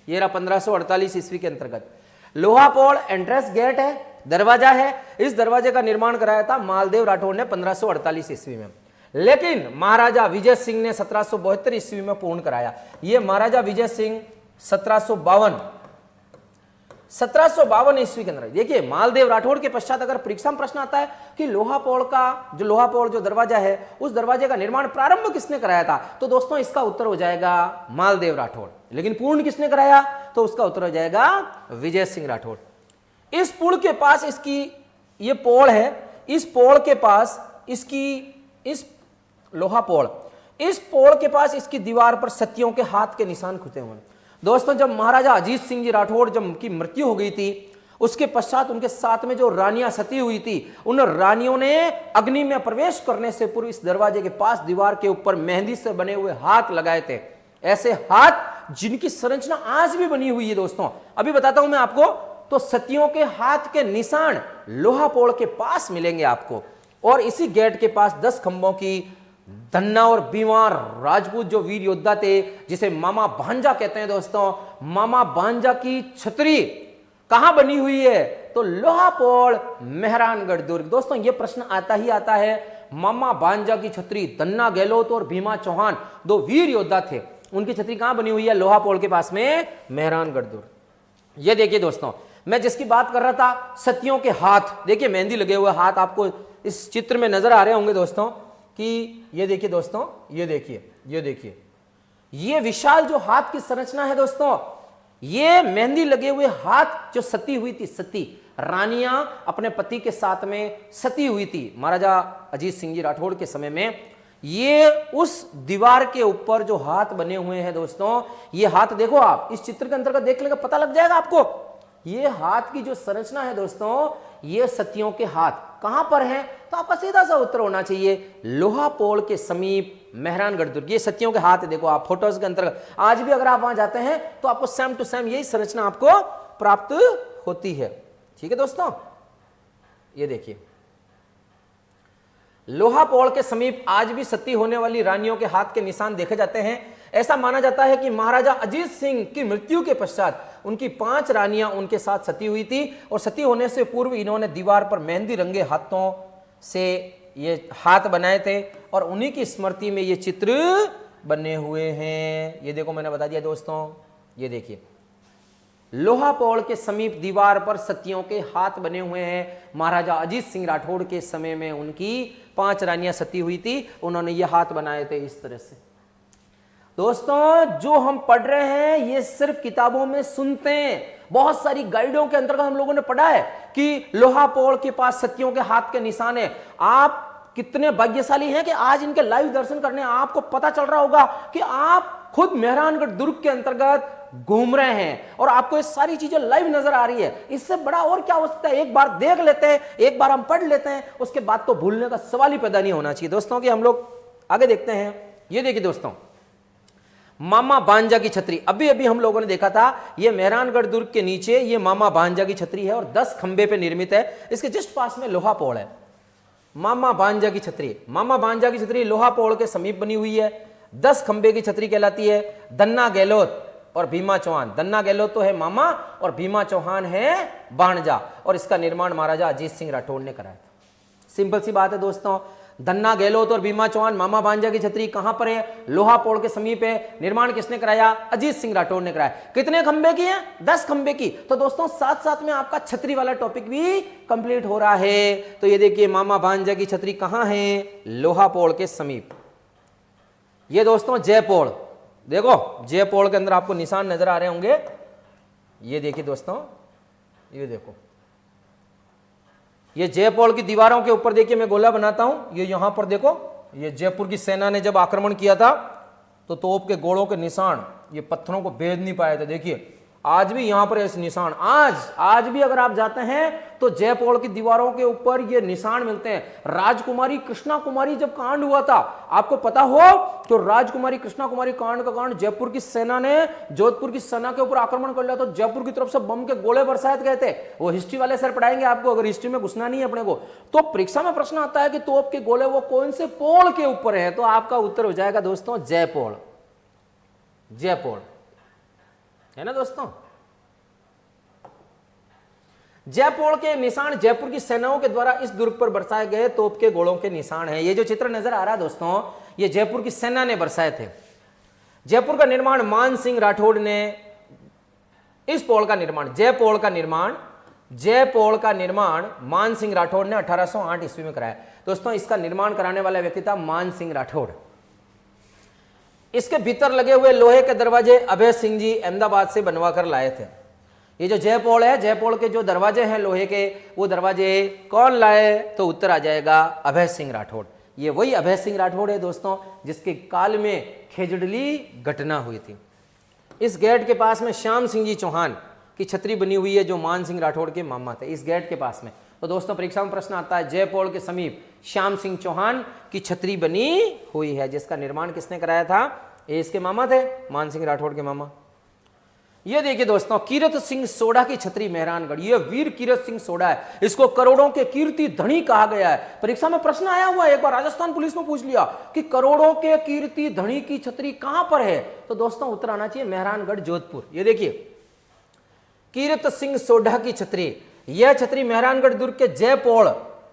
ये रहा 1548 ईस्वी के अंतर्गत। लोहापोल एंट्रेंस गेट है, दरवाजा है। इस दरवाजे का निर्माण कराया था मालदेव राठौड़ ने 1548 ईस्वी में, लेकिन महाराजा विजय सिंह ने 1772 ईस्वी में पूर्ण कराया। ये महाराजा विजय सिंह 1752 ईस्वी के अंदर। देखिए, मालदेव राठौड़ के पश्चात अगर परीक्षा में प्रश्न आता है कि लोहापोल जो दरवाजा है उस दरवाजे का निर्माण प्रारंभ किसने कराया था, तो दोस्तों इसका उत्तर हो जाएगा मालदेव राठौड़। लेकिन पूर्ण किसने कराया, तो उसका उत्तर हो जाएगा विजय सिंह राठौड़। इस पुल के पास इसकी ये पोल है, इस पोल के पास इसकी इस लोहापोल, इस पोल के पास इसकी दीवार पर सतियों के हाथ के निशान खुदे हुए। दोस्तों, जब महाराजा अजीत सिंह जी राठौड़ जब उनकी मृत्यु हो गई थी, उसके पश्चात उनके साथ में जो रानियां सती हुई थी, उन रानियों ने अग्नि में प्रवेश करने से पूर्व इस दरवाजे के पास दीवार के ऊपर मेहंदी से बने हुए हाथ लगाए थे। ऐसे हाथ जिनकी संरचना आज भी बनी हुई है दोस्तों, अभी बताता हूं मैं आपको। तो सतियों के हाथ के निशान लोहापोल के पास मिलेंगे आपको। और इसी गेट के पास 10 खंभों की धन्ना और भीमा राजपूत जो वीर योद्धा थे, जिसे मामा भांजा कहते हैं दोस्तों, मामा भांजा की छतरी कहां बनी हुई है, तो लोहापोल मेहरानगढ़ दुर्ग। दोस्तों यह प्रश्न आता ही आता है। मामा भांजा की छतरी, धन्ना गहलोत और भीमा चौहान 2 वीर योद्धा थे, उनकी छतरी कहां बनी हुई है? लोहा पोल के पास में, मेहरानगढ़ दुर्ग। ये देखिए दोस्तों, मैं जिसकी बात कर रहा था, सतियों के हाथ, देखिए मेहंदी लगे हुए हाथ आपको इस चित्र में नजर आ रहे होंगे दोस्तों, कि ये देखिए दोस्तों, ये देखिए, ये देखिए, ये विशाल जो हाथ की संरचना है दोस्तों, ये मेहंदी लगे हुए हाथ जो सती हुई थी, सती रानियां अपने पति के साथ में सती हुई थी महाराजा अजीत सिंह जी राठौड़ के समय में, ये उस दीवार के ऊपर जो हाथ बने हुए हैं दोस्तों, ये हाथ देखो आप इस चित्र के अंतर्गत देख लेगा, पता लग जाएगा आपको। ये हाथ की जो संरचना है दोस्तों, ये सतियों के हाथ कहां पर हैं? तो आपका सीधा सा उत्तर होना चाहिए लोहा पोल के समीप, मेहरानगढ़ दुर्ग। ये सतियों के हाथ है, देखो आप फोटोज के अंतर्गत, आज भी अगर आप वहां जाते हैं तो आपको सेम टू सेम यही संरचना आपको प्राप्त होती है। ठीक है दोस्तों, ये देखिए लोहा पोल के समीप आज भी सती होने वाली रानियों के हाथ के निशान देखे जाते हैं। ऐसा माना जाता है कि महाराजा अजीत सिंह की मृत्यु के पश्चात उनकी 5 रानियां उनके साथ सती हुई थी, और सती होने से पूर्व इन्होंने दीवार पर मेहंदी रंगे हाथों से ये हाथ बनाए थे, और उन्हीं की स्मृति में ये चित्र बने हुए हैं। ये देखो मैंने बता दिया दोस्तों, ये देखिए लोहा पोल के समीप दीवार पर सतियों के हाथ बने हुए हैं। महाराजा अजीत सिंह राठौड़ के समय में उनकी 5 रानियां सती हुई थी, उन्होंने ये हाथ बनाए थे इस तरह से। दोस्तों जो हम पढ़ रहे हैं ये सिर्फ किताबों में सुनते हैं, बहुत सारी गाइडों के अंतर्गत हम लोगों ने पढ़ा है कि लोहा पोल के पास सतियों के हाथ के निशान है। आप कितने भाग्यशाली हैं कि आज इनके लाइव दर्शन करने आपको पता चल रहा होगा कि आप खुद मेहरानगढ़ दुर्ग के अंतर्गत घूम रहे हैं और आपको ये सारी चीजें लाइव नजर आ रही है। इससे बड़ा और क्या हो सकता है? एक बार देख लेते हैं, एक बार हम पढ़ लेते हैं, उसके बाद तो भूलने का सवाल ही पैदा नहीं होना चाहिए दोस्तों। कि हम लोग आगे देखते हैं। ये देखिए दोस्तों, मामा भांजा की छतरी, अभी अभी हम लोगों ने देखा था, ये मेहरानगढ़ दुर्ग के नीचे ये मामा भांजा की छतरी है और 10 खंबे पे निर्मित है। इसके जस्ट पास में लोहा पोल है। मामा भांजा की छतरी, मामा भांजा की छतरी लोहा पोल के समीप बनी हुई है, 10 खंबे की छतरी कहलाती है। दन्ना गहलोत और भीमा चौहान, दन्ना गहलोत तो है मामा और भीमा चौहान है भांजा, और इसका निर्माण महाराजा अजीत सिंह राठौड़ ने कराया था। सिंपल सी बात है दोस्तों, दन्ना गहलोत और भीमा चौहान मामा भांजा की छतरी कहां पर है? लोहा पोल के समीप है। निर्माण किसने कराया? अजीत सिंह राठौड़ ने कराया। कितने खंबे की है? 10 खंबे की। तो दोस्तों साथ साथ में आपका छतरी वाला टॉपिक भी कंप्लीट हो रहा है। तो ये देखिए मामा भांजा की छतरी कहां है? लोहा पोल के समीप। ये दोस्तों जयपोल, देखो जयपोल के अंदर आपको निशान नजर आ रहे होंगे। ये देखिए दोस्तों, ये देखो, ये जयपोल की दीवारों के ऊपर देखिए मैं गोला बनाता हूं। ये यहां पर देखो, ये जयपुर की सेना ने जब आक्रमण किया था तो तोप के गोलों के निशान ये पत्थरों को भेद नहीं पाए थे। देखिए आज भी यहां पर ऐसे निशान, आज भी अगर आप जाते हैं तो जयपोल की दीवारों के ऊपर ये निशान मिलते हैं। राजकुमारी कृष्णा कुमारी जब कांड हुआ था, आपको पता हो तो राजकुमारी कृष्णा कुमारी कांड का कांड जयपुर की सेना ने जोधपुर की सेना के ऊपर आक्रमण कर लिया तो जयपुर की तरफ से बम के गोले बरसाए गए थे। वो हिस्ट्री वाले सर पढ़ाएंगे आपको, अगर हिस्ट्री में घुसना नहीं है अपने को। तो परीक्षा में प्रश्न आता है कि तोप के गोले वो कौन से पोल के ऊपर है, तो आपका उत्तर हो जाएगा दोस्तों जयपोल। जयपोल है ना दोस्तों। जयपोल के निशान जयपुर की सेनाओं के द्वारा इस दुर्ग पर बरसाए गए तोप के गोलों के निशान हैं। ये जो चित्र नजर आ रहा है दोस्तों, ये जयपुर की सेना ने बरसाए थे। जयपुर का निर्माण मान सिंह राठौड़ ने, इस पोल का निर्माण, जयपोल का निर्माण मान सिंह राठौड़ ने 1808 ईस्वी में कराया। दोस्तों इसका निर्माण कराने वाला व्यक्ति था मान सिंह राठौड़। इसके भीतर लगे हुए लोहे के दरवाजे अभय सिंह जी अहमदाबाद से बनवा कर लाए थे। ये जो जयपोल है, जयपोल के जो दरवाजे हैं लोहे के, वो दरवाजे कौन लाए? तो उत्तर आ जाएगा अभय सिंह राठौड़। ये वही अभय सिंह राठौड़ है दोस्तों जिसके काल में खेजड़ली घटना हुई थी। इस गेट के पास में श्याम सिंह जी चौहान की छतरी बनी हुई है जो मान सिंह राठौड़ के मामा थे, इस गेट के पास में। तो दोस्तों परीक्षा में प्रश्न आता है, जयपोल के समीप श्याम सिंह चौहान की छतरी बनी हुई है जिसका निर्माण किसने कराया था? ये इसके मामा थे, मान सिंह राठौड़ के मामा। ये देखिए दोस्तों, कीरत सिंह सोढ़ा की छतरी मेहरानगढ़, ये वीर कीरत सिंह सोढ़ा है, इसको करोड़ों के कीर्ति धनी कहा गया है। परीक्षा में प्रश्न आया हुआ है, एक बार राजस्थान पुलिस में पूछ लिया कि करोड़ों के कीर्ति धनी की छतरी कहां पर है? तो दोस्तों उत्तर आना चाहिए मेहरानगढ़ जोधपुर। ये देखिए कीरत सिंह सोढ़ा की छतरी, यह छतरी मेहरानगढ़ दुर्ग के जयपोल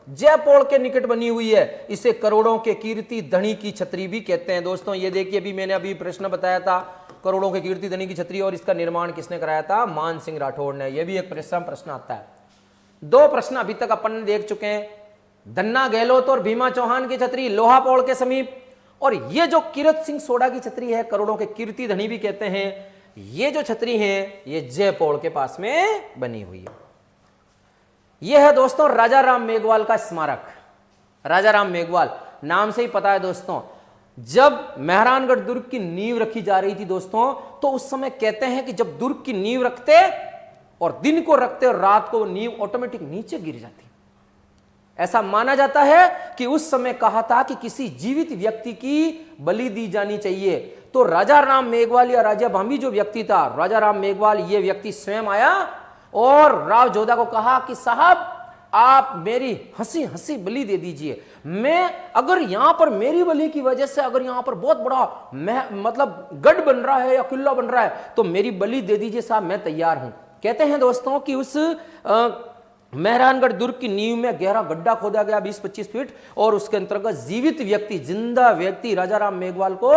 जयपोल के निकट बनी हुई है। इसे करोड़ों के कीर्ति धनी की छतरी भी कहते हैं। दोस्तों ये देखिए, अभी मैंने अभी प्रश्न बताया था, करोड़ों के कीर्ति धनी की छतरी, और इसका निर्माण किसने कराया था? मान सिंह राठौड़ ने। यह भी एक प्रश्न आता है। 2 प्रश्न अभी तक अपन ने देख चुके हैं, धन्ना गहलोत और भीमा चौहान की छतरी लोहापोल के समीप, और ये जो कीरत सिंह सोडा की छतरी है, करोड़ों के कीर्ति धनी भी कहते हैं, ये जो छतरी है ये जयपोल के पास में बनी हुई है। यह है दोस्तों राजा राम मेघवाल का स्मारक। राजा राम मेघवाल नाम से ही पता है दोस्तों, जब मेहरानगढ़ दुर्ग की नींव रखी जा रही थी दोस्तों, तो उस समय कहते हैं कि जब दुर्ग की नींव रखते और दिन को रखते और रात को नींव ऑटोमेटिक नीचे गिर जाती। ऐसा माना जाता है कि उस समय कहा था कि किसी जीवित व्यक्ति की बलि दी जानी चाहिए। तो राजा राम मेघवाल या राजा भांबी जो व्यक्ति था, राजा राम मेघवाल, ये व्यक्ति स्वयं आया और राव जोधा को कहा कि साहब आप मेरी हंसी हंसी बलि दे दीजिए। मैं अगर यहां पर मेरी बलि की वजह से अगर यहां पर बहुत बड़ा मतलब गढ़ बन रहा है या किला बन रहा है, तो मेरी बलि दे दीजिए साहब, मैं तैयार हूं। कहते हैं दोस्तों कि उस मेहरानगढ़ दुर्ग की नींव में गहरा गड्ढा खोदा गया 20-25 फीट, और उसके अंतर्गत जीवित व्यक्ति, जिंदा व्यक्ति राजा राम मेघवाल को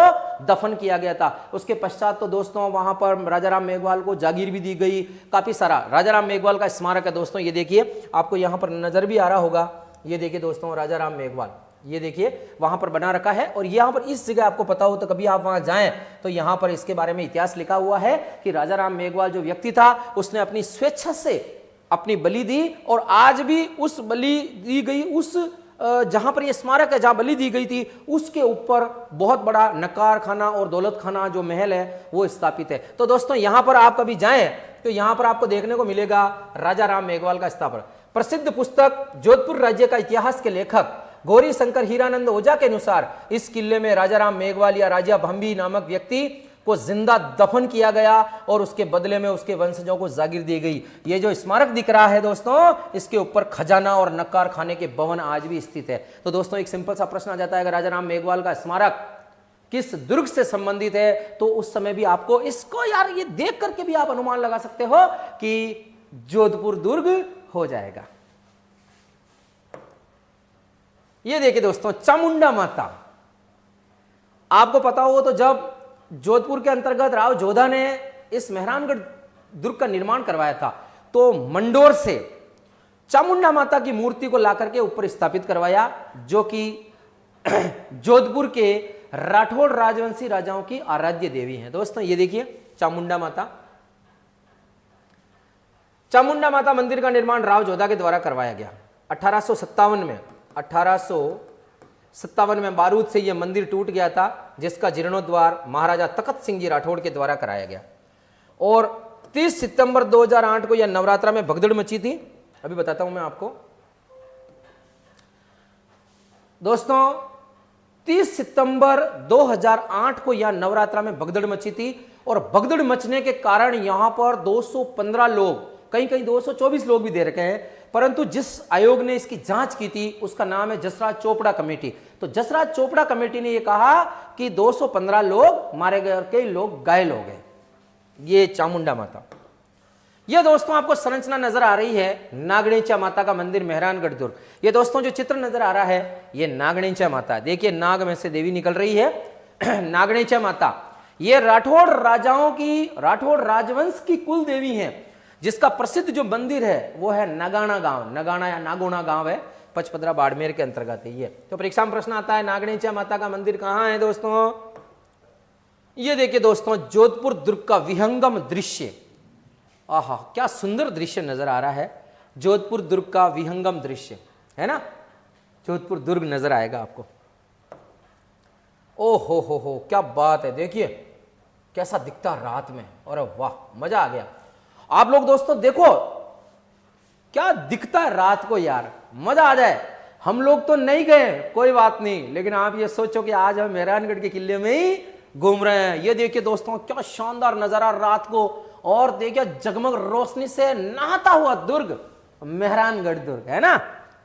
दफन किया गया था। उसके पश्चात तो दोस्तों वहां पर राजा राम मेघवाल को जागीर भी दी गई, काफी सारा। राजा राम मेघवाल का स्मारक है दोस्तों, ये देखिए, आपको यहां पर नजर भी आ रहा होगा, ये देखिए दोस्तों राजा राम मेघवाल, ये देखिए वहां पर बना रखा है। और यहां पर इस जगह आपको पता हो तो कभी आप वहां जाएं तो यहां पर इसके बारे में इतिहास लिखा हुआ है कि राजा राम मेघवाल जो व्यक्ति था, उसने अपनी स्वेच्छा से अपनी बलि दी, और आज भी उस बलि दी गई उस जहां पर यह स्मारक है, जहां बलि दी गई थी, उसके ऊपर बहुत बड़ा नकार खाना और दौलत खाना जो महल है वो स्थापित है। तो दोस्तों यहां पर आप कभी जाएं तो यहां पर आपको देखने को मिलेगा राजा राम मेघवाल का स्थापना। प्रसिद्ध पुस्तक जोधपुर राज्य का इतिहास के लेखक गौरी शंकर हीरानंद ओझा के अनुसार इस किले में राजा राम मेघवाल या राजा भंबी नामक व्यक्ति को जिंदा दफन किया गया, और उसके बदले में उसके वंशजों को जागीर दी गई। ये जो स्मारक दिख रहा है दोस्तों, इसके ऊपर खजाना और नक्कार खाने के भवन आज भी स्थित है। तो दोस्तों एक सिंपल सा प्रश्न आ जाता है, अगर राजा राम मेघवाल का स्मारक किस दुर्ग से संबंधित है, तो उस समय भी आपको इसको यार ये देख करके भी आप अनुमान लगा सकते हो कि जोधपुर दुर्ग हो जाएगा। ये देखिए दोस्तों चामुंडा माता, आपको पता हो तो जब जोधपुर के अंतर्गत राव जोधा ने इस मेहरानगढ़ दुर्ग का निर्माण करवाया था, तो मंडोर से चामुंडा माता की मूर्ति को लाकर के ऊपर स्थापित करवाया, जो कि जोधपुर के राठौड़ राजवंशी राजाओं की आराध्य देवी हैं। दोस्तों ये देखिए चामुंडा माता, चामुंडा माता मंदिर का निर्माण राव जोधा के द्वारा करवाया गया 1857 में। 1857 में बारूद से यह मंदिर टूट गया था, जिसका जीर्णोद्वार महाराजा तखत सिंह जी राठौड़ के द्वारा कराया गया। और 30 सितंबर 2008 को यह नवरात्रा में भगदड़ मची थी। अभी बताता हूं मैं आपको दोस्तों, 30 सितंबर 2008 को यह नवरात्रा में भगदड़ मची थी, और भगदड़ मचने के कारण यहां पर 215 लोग, कहीं कहीं 224 लोग भी दे रखे हैं, परंतु जिस आयोग ने इसकी जांच की थी उसका नाम है जसराज चोपड़ा कमेटी। तो जसराज चोपड़ा कमेटी ने यह कहा कि 215 लोग मारे गए और कई लोग घायल हो गए। ये चामुंडा माता, ये दोस्तों आपको संरचना नजर आ रही है नागणेचा माता का मंदिर मेहरानगढ़ दुर्ग। ये दोस्तों जो चित्र नजर आ रहा है ये नागणेचा माता, देखिए नाग में से देवी निकल रही है नागणेचा माता ये राठौड़ राजाओं की, राठौड़ राजवंश की कुल देवी है, जिसका प्रसिद्ध जो मंदिर है वो है नगाना गांव, नगाना या नागोना गांव है, पचपदरा बाड़मेर के अंतर्गत है ये। तो परीक्षा में प्रश्न आता है नागणेचा माता का मंदिर कहां है दोस्तों? ये देखिए दोस्तों जोधपुर दुर्ग का विहंगम दृश्य, आहा क्या सुंदर दृश्य नजर आ रहा है। जोधपुर दुर्ग का विहंगम दृश्य है ना, जोधपुर दुर्ग नजर आएगा आपको। ओ हो क्या बात है, देखिए कैसा दिखता रात में, और वाह मजा आ गया। आप लोग दोस्तों देखो क्या दिखता है रात को यार, मजा आ जाए। हम लोग तो नहीं गए कोई बात नहीं, लेकिन आप ये सोचो कि आज हम मेहरानगढ़ के किले में ही घूम रहे हैं। ये देखिए दोस्तों क्या शानदार नजारा रात को, और देखिए जगमग रोशनी से नहाता हुआ दुर्ग, मेहरानगढ़ दुर्ग है ना,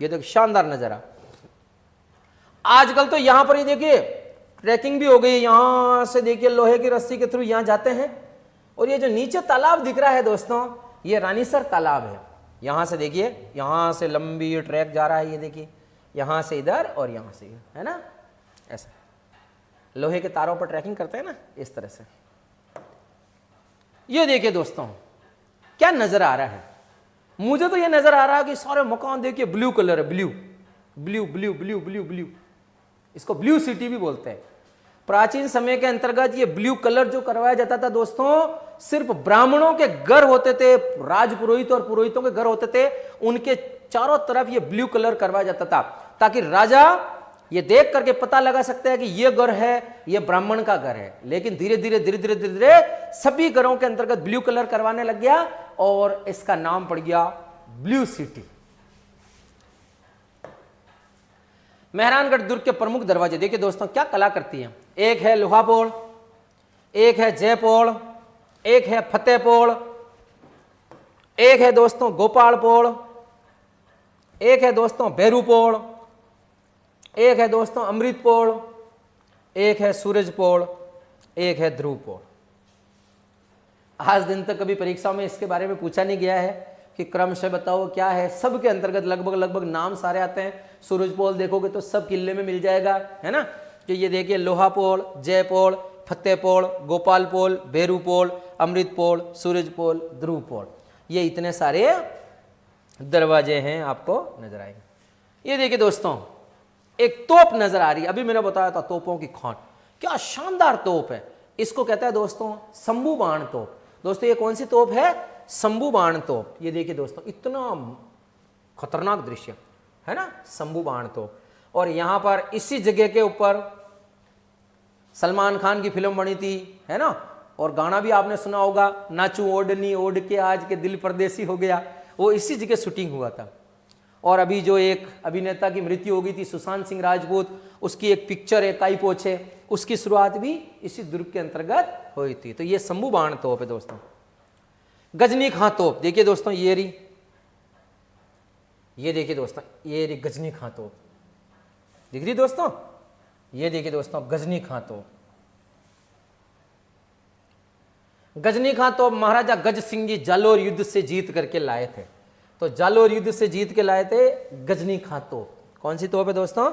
ये देखिए शानदार नजारा। आजकल तो यहां पर ही देखिए ट्रैकिंग भी हो गई, यहां से देखिए लोहे की रस्सी के थ्रू यहां जाते हैं। और ये जो नीचे तालाब दिख रहा है दोस्तों, ये रानीसर तालाब है। यहां से देखिए, यहां से लंबी ट्रैक जा रहा है, ये देखिए यहां से इधर और यहां से इधर, है ना, ऐसा लोहे के तारों पर ट्रैकिंग करते हैं ना, इस तरह से। ये देखिए दोस्तों क्या नजर आ रहा है, मुझे तो ये नजर आ रहा है कि सारे मकान देखिए ब्लू कलर है, blue blue blue blue blue blue, इसको ब्लू सिटी भी बोलते हैं। प्राचीन समय के अंतर्गत ये ब्लू कलर जो करवाया जाता था दोस्तों, सिर्फ ब्राह्मणों के घर होते थे, राजपुरोहित और पुरोहितों के घर होते थे, उनके चारों तरफ ये ब्लू कलर करवाया जाता था, ताकि राजा ये देख करके पता लगा सकते हैं कि ये घर है, ये ब्राह्मण का घर है। लेकिन धीरे धीरे धीरे धीरे धीरे धीरे सभी घरों के अंतर्गत ब्लू कलर करवाने लग गया और इसका नाम पड़ गया ब्लू सिटी। मेहरानगढ़ दुर्ग के प्रमुख दरवाजे देखिए दोस्तों क्या कला करती है। एक है लोहापोल, एक है जयपोल, एक है फतेहपोल, एक है दोस्तों गोपालपोल, एक है दोस्तों भैरूपोल, एक है दोस्तों अमृतपोल, एक है सूरजपोल, एक है ध्रुवपोल। आज दिन तक कभी परीक्षाओं में इसके बारे में पूछा नहीं गया है कि क्रमशः बताओ क्या है। सबके अंतर्गत लगभग लगभग नाम सारे आते हैं। सूरजपोल देखोगे तो सब किले में मिल जाएगा, है ना। तो ये देखिए लोहापोल, जयपोल, फतेहपोल, गोपालपोल, भैरूपोल, अमृतपोल, सूरजपोल, ध्रुवपोल, ये इतने सारे दरवाजे हैं, आपको नजर आएंगे। ये देखिए दोस्तों एक तोप नजर आ रही है, अभी मैंने बताया था तोपों की खान, क्या शानदार तोप है। इसको कहता है दोस्तों शंभू बाण तोप। दोस्तों ये कौन सी तोप है? शंभू बाण तोप। ये देखिए दोस्तों इतना खतरनाक दृश्य है ना, शंभू बाण तोप। और यहां पर इसी जगह के ऊपर सलमान खान की फिल्म बनी थी, है ना, और गाना भी आपने सुना होगा, नाचू ओढ़नी ओढ़ के आज के दिल परदेसी हो गया, वो इसी जगह शूटिंग हुआ था। और अभी जो एक अभिनेता की मृत्यु हो गई थी सुशांत सिंह राजपूत, उसकी एक पिक्चर है काई पोछे, उसकी शुरुआत भी इसी दुर्ग के अंतर्गत हुई थी। तो ये शंभू बाण तोप है दोस्तों। गजनी खां तोप देखिए दोस्तों, ये रही, ये देखिए दोस्तों, ये रही गजनी खां तोप, दिख रही दोस्तों, ये देखिए दोस्तों गजनी खां तोप। गजनी खां तोप महाराजा गज सिंह जी जालोर युद्ध से जीत करके लाए थे। तो जालोर युद्ध से जीत के लाए थे गजनी खां तोप। कौन सी तोप है दोस्तों?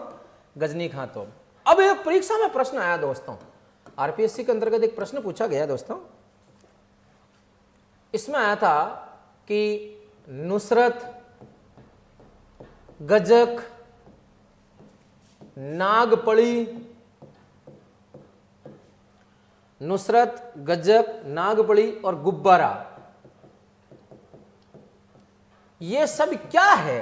गजनी खां तोप। अब एक परीक्षा में प्रश्न आया दोस्तों, आरपीएससी के अंतर्गत एक प्रश्न पूछा गया दोस्तों, इसमें आया था कि नुसरत, गजक, नागपड़ी, नुसरत, गजक, नागपड़ी और गुब्बारा, ये सब क्या है?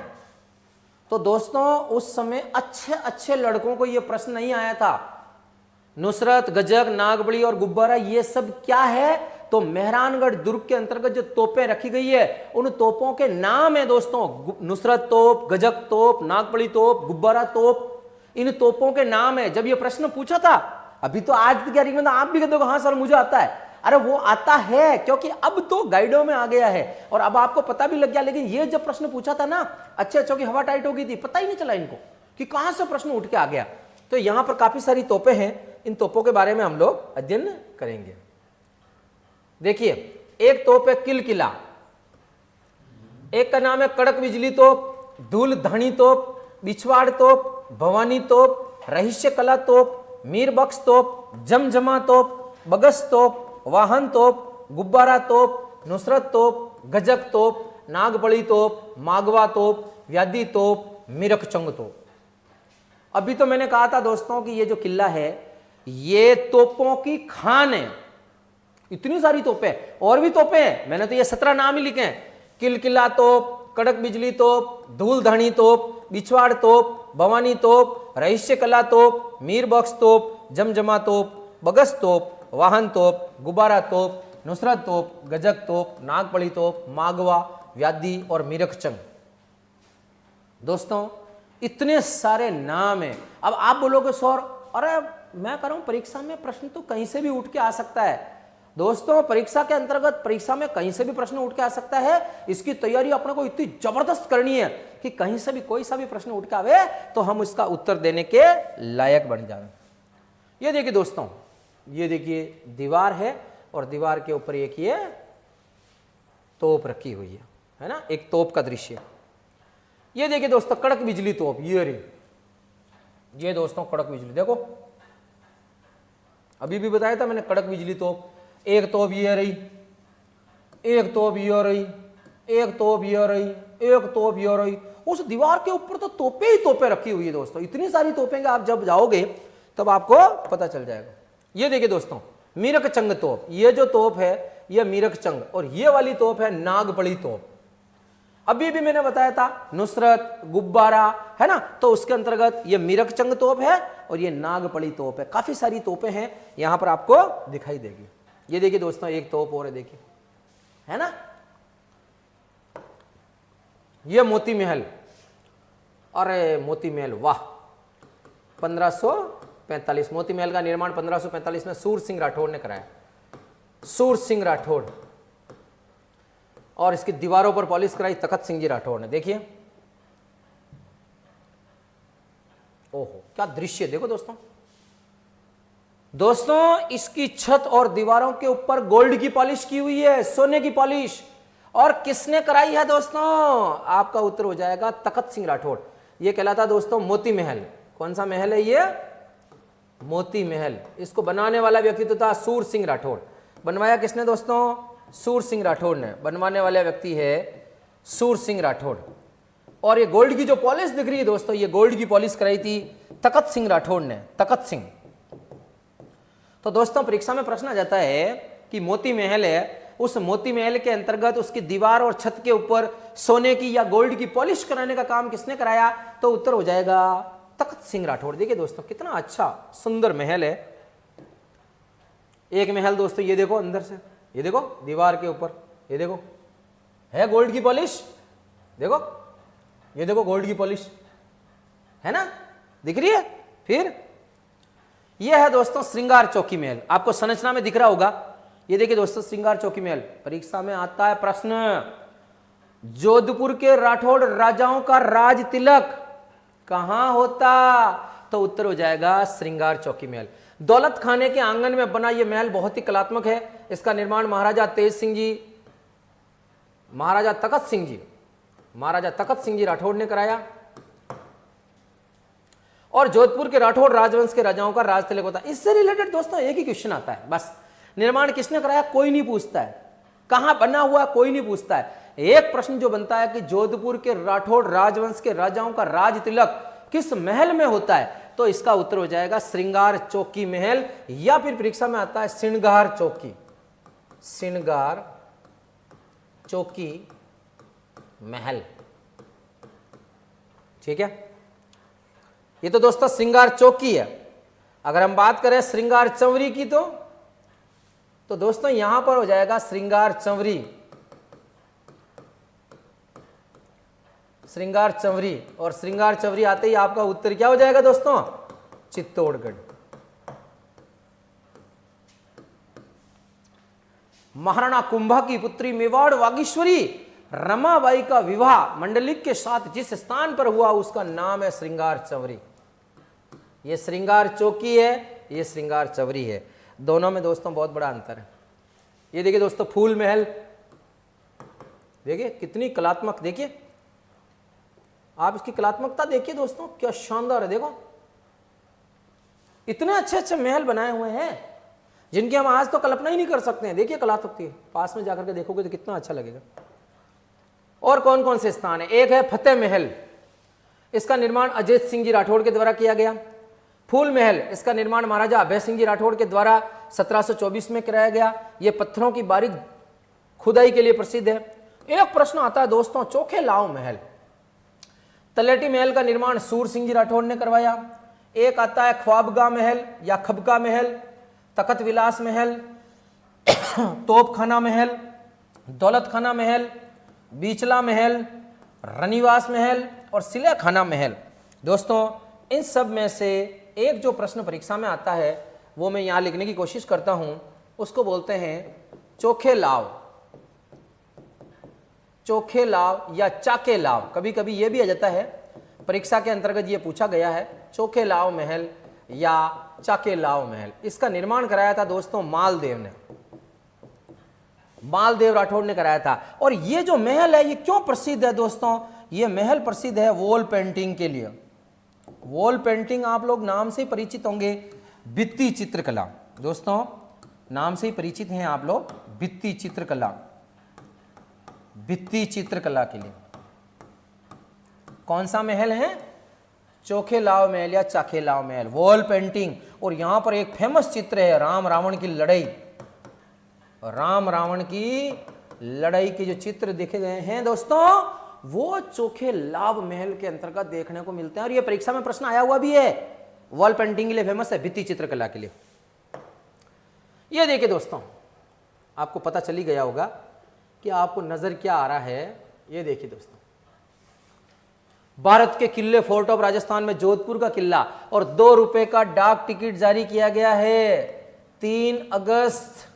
तो दोस्तों उस समय अच्छे अच्छे लड़कों को यह प्रश्न नहीं आया था, नुसरत, गजक, नागपड़ी और गुब्बारा ये सब क्या है। तो मेहरानगढ़ दुर्ग के अंतर्गत जो तोपें रखी गई है, उन तोपों के नाम है दोस्तों, नुसरत तोप, गजक तोप, नागपड़ी तोप, गुब्बारा तोप, इन तोपों के नाम है। जब ये प्रश्न पूछा था, अभी तो आज की तैयारी में आप भी कहते हो हाँ सर मुझे आता है, अरे वो आता है क्योंकि अब तो गाइडों में आ गया है और अब आपको पता भी लग गया। लेकिन ये जब प्रश्न पूछा था ना, अच्छे अच्छों की हवा टाइट हो गई थी, पता ही नहीं चला इनको कि कहां से प्रश्न उठ के आ गया। तो यहां पर काफी सारी तोपें हैं, इन तोपों के बारे में हम लोग अध्ययन करेंगे। देखिए एक तोप है किलकिला, एक का नाम है कड़क बिजली तोप, धूल धानी तोप, बिछवाड़ तोप, भवानी तोप, रहस्य कला तोप, मीर बख्श तोप, जमजमा तोप, बगस तोप, वाहन तोप, गुब्बारा तोप, नुसरत तोप, गजक तोप, नागपड़ी तोप, मागवा तोप, व्यादी तोप, मिरकचंग तोप। अभी तो मैंने कहा था दोस्तों कि ये जो किला है ये तोपों की खान है, इतनी सारी तोपें, और भी तोपें हैं, मैंने तो ये 17 नाम ही लिखे हैं। किलकिला तोप, कड़क बिजली तोप, धूल धानी तोप, बिछवाड़ तोप, भवानी तोप, रहस्य कला तोप, मीर बख्श तोप, जमजमा तोप, बगस तोप, वाहन तोप, गुब्बारा तोप, नुसरत तोप, गजक तोप, नागपड़ी तोप, मागवा, व्यादी और मिरकचंग। दोस्तों इतने सारे नाम हैं। अब आप बोलोगे सर अरे मैं कह रहा हूं परीक्षा में प्रश्न तो कहीं से भी उठ के आ सकता है। दोस्तों परीक्षा के अंतर्गत परीक्षा में कहीं से भी प्रश्न उठ के आ सकता है, इसकी तैयारी अपने को इतनी जबरदस्त करनी है कि कहीं से भी कोई सा भी प्रश्न उठ के आवे तो हम उसका उत्तर देने के लायक बन जाए। ये देखिए दोस्तों, ये देखिए दीवार है और दीवार के ऊपर एक ये तोप रखी हुई है ना, एक तोप का दृश्य। ये देखिए दोस्तों कड़क बिजली तोप, ये रे ये दोस्तों कड़क बिजली, देखो अभी भी बताया था मैंने, कड़क बिजली तोप। एक तोप ये रही, एक तोप ये रही, एक तोप ये रही, एक तोप ये रही। उस दीवार के ऊपर तो तोपे ही तोपे रखी हुई है दोस्तों, इतनी सारी तोपें आप जब जाओगे तब आपको पता चल जाएगा। ये देखिए दोस्तों, मीरक चंग तोप, ये जो तोप है ये मीरक चंग, और ये वाली तोप है नागपड़ी तोप। अभी भी मैंने बताया था नुसरत, गुब्बारा, है ना, तो उसके अंतर्गत ये मीरक चंग तोप है और ये नागपड़ी तोप है। काफी सारी तोपें हैं यहां पर आपको दिखाई देगी। ये देखिए दोस्तों, एक तोप और है, देखिए, है ना, ये मोती महल। अरे मोती महल, वाह, 1545। मोती महल का निर्माण 1545 में सूर सिंह राठौड़ ने कराया, सूर सिंह राठौड़। और इसकी दीवारों पर पॉलिश कराई तखत सिंह जी राठौड़ ने। देखिए, ओहो क्या दृश्य, देखो दोस्तों। दोस्तों इसकी छत और दीवारों के ऊपर गोल्ड की पॉलिश की हुई है, सोने की पॉलिश। और किसने कराई है दोस्तों? आपका उत्तर हो जाएगा तखत सिंह राठौड़। ये कहलाता दोस्तों मोती महल। कौन सा महल है ये? मोती महल। इसको बनाने वाला व्यक्ति तो था सूर सिंह राठौड़। बनवाया किसने दोस्तों? सूर सिंह राठौड़ ने। बनवाने वाला व्यक्ति है सूर सिंह राठौड़। और ये गोल्ड की जो पॉलिश दिख रही है दोस्तों, ये गोल्ड की पॉलिश कराई थी तखत सिंह राठौड़ ने, तखत सिंह। तो दोस्तों परीक्षा में प्रश्न आ जाता है कि मोती महल है, उस मोती महल के अंतर्गत उसकी दीवार और छत के ऊपर सोने की या गोल्ड की पॉलिश कराने का काम किसने कराया? तो उत्तर हो जाएगा तखत सिंह राठौड़। देखिए दोस्तों कितना अच्छा सुंदर महल है। एक महल दोस्तों ये देखो अंदर से, ये देखो दीवार के ऊपर, ये देखो है गोल्ड की पॉलिश, देखो ये देखो गोल्ड की पॉलिश है ना, दिख रही है। फिर ये है दोस्तों श्रृंगार चौकी महल, आपको संरचना में दिख रहा होगा। ये देखिए दोस्तों श्रृंगार चौकी महल। परीक्षा में आता है प्रश्न, जोधपुर के राठौड़ राजाओं का राज तिलक कहां होता? तो उत्तर हो जाएगा श्रृंगार चौकी महल। दौलत खाने के आंगन में बना यह महल बहुत ही कलात्मक है। इसका निर्माण महाराजा तेज सिंह जी, महाराजा तखत सिंह जी राठौड़ ने कराया। और जोधपुर के राठौड़ राजवंश के राजाओं का राज तिलक होता है। इससे रिलेटेड दोस्तों एक ही क्वेश्चन आता है बस, निर्माण किसने कराया कोई नहीं पूछता है, कहां बना हुआ कोई नहीं पूछता है। एक प्रश्न जो बनता है कि जोधपुर के राठौड़ राजवंश के राजाओं का राज तिलक किस महल में होता है? तो इसका उत्तर हो जाएगा श्रृंगार चौकी महल, या फिर परीक्षा में आता है श्रृंगार चौकी, श्रृंगार चौकी महल। ठीक है, ये तो दोस्तों श्रृंगार चौकी है। अगर हम बात करें श्रृंगार चंवरी की तो दोस्तों यहां पर हो जाएगा श्रृंगार चंवरी, श्रृंगार चंवरी। और श्रृंगार चंवरी आते ही आपका उत्तर क्या हो जाएगा दोस्तों? चित्तौड़गढ़। महाराणा कुंभा की पुत्री मेवाड़ वागीश्वरी रमाबाई का विवाह मंडलिक के साथ जिस स्थान पर हुआ उसका नाम है श्रृंगार चंवरी। ये श्रृंगार चौकी है, ये श्रृंगार चंवरी है। दोनों में दोस्तों बहुत बड़ा अंतर है। ये देखिए दोस्तों फूल महल, देखिए कितनी कलात्मक, देखिए आप इसकी कलात्मकता देखिए दोस्तों, क्या शानदार है। देखो इतने अच्छे अच्छे महल बनाए हुए हैं जिनकी हम आज तो कल्पना ही नहीं कर सकते हैं। देखिए कलात्मकता, पास में जाकर के देखोगे तो कितना अच्छा लगेगा। और कौन कौन से स्थान है? एक है फतेह महल, इसका निर्माण अजय सिंह जी राठौड़ के द्वारा किया गया। फूल महल, इसका निर्माण महाराजा अभय सिंह जी राठौड़ के द्वारा 1724 में कराया गया। यह पत्थरों की बारीक खुदाई के लिए प्रसिद्ध है। एक प्रश्न आता है दोस्तों चोखे लाओ महल, तलेटी महल का निर्माण सूर सिंह जी राठौड़ ने करवाया। एक आता है ख्वाबगा महल या खबका महल, तखत विलास महल, तोपखाना महल, दौलत खाना महल, बीचला महल, रनिवास महल और सिले खाना महल। दोस्तों इन सब में से एक जो प्रश्न परीक्षा में आता है वो मैं यहां लिखने की कोशिश करता हूं, उसको बोलते हैं चोखे लाव, चोखे लाव या चाके लाव। कभी कभी ये भी आ जाता है, परीक्षा के अंतर्गत ये पूछा गया है, चोखे लाव महल या चाके लाव महल। इसका निर्माण कराया था दोस्तों मालदेव ने, मालदेव राठौड़ ने कराया था। और ये जो महल है ये क्यों प्रसिद्ध है दोस्तों? ये महल प्रसिद्ध है वॉल पेंटिंग के लिए। वॉल पेंटिंग आप लोग नाम से परिचित होंगे। भित्ति चित्रकला दोस्तों, नाम से ही परिचित हैं आप लोग, भित्ति चित्रकला। भित्ति चित्रकला के लिए कौन सा महल है? चोखेलाव महल या चाखेलाव महल, वॉल पेंटिंग। और यहां पर एक फेमस चित्र है राम रावण की लड़ाई। राम रावण की लड़ाई के जो चित्र देखे गए हैं दोस्तों, वो चोखेलाव महल के अंतर्गत देखने को मिलते हैं। और ये परीक्षा में प्रश्न आया हुआ भी है, वॉल पेंटिंग के लिए फेमस है, भित्ति चित्रकला के लिए। ये देखिए दोस्तों, आपको पता चली गया होगा कि आपको नजर क्या आ रहा है। ये देखिए दोस्तों, भारत के किले, फोर्ट ऑफ राजस्थान में जोधपुर का किला, और 2 रुपए का डाक टिकट जारी किया गया है 3 अगस्त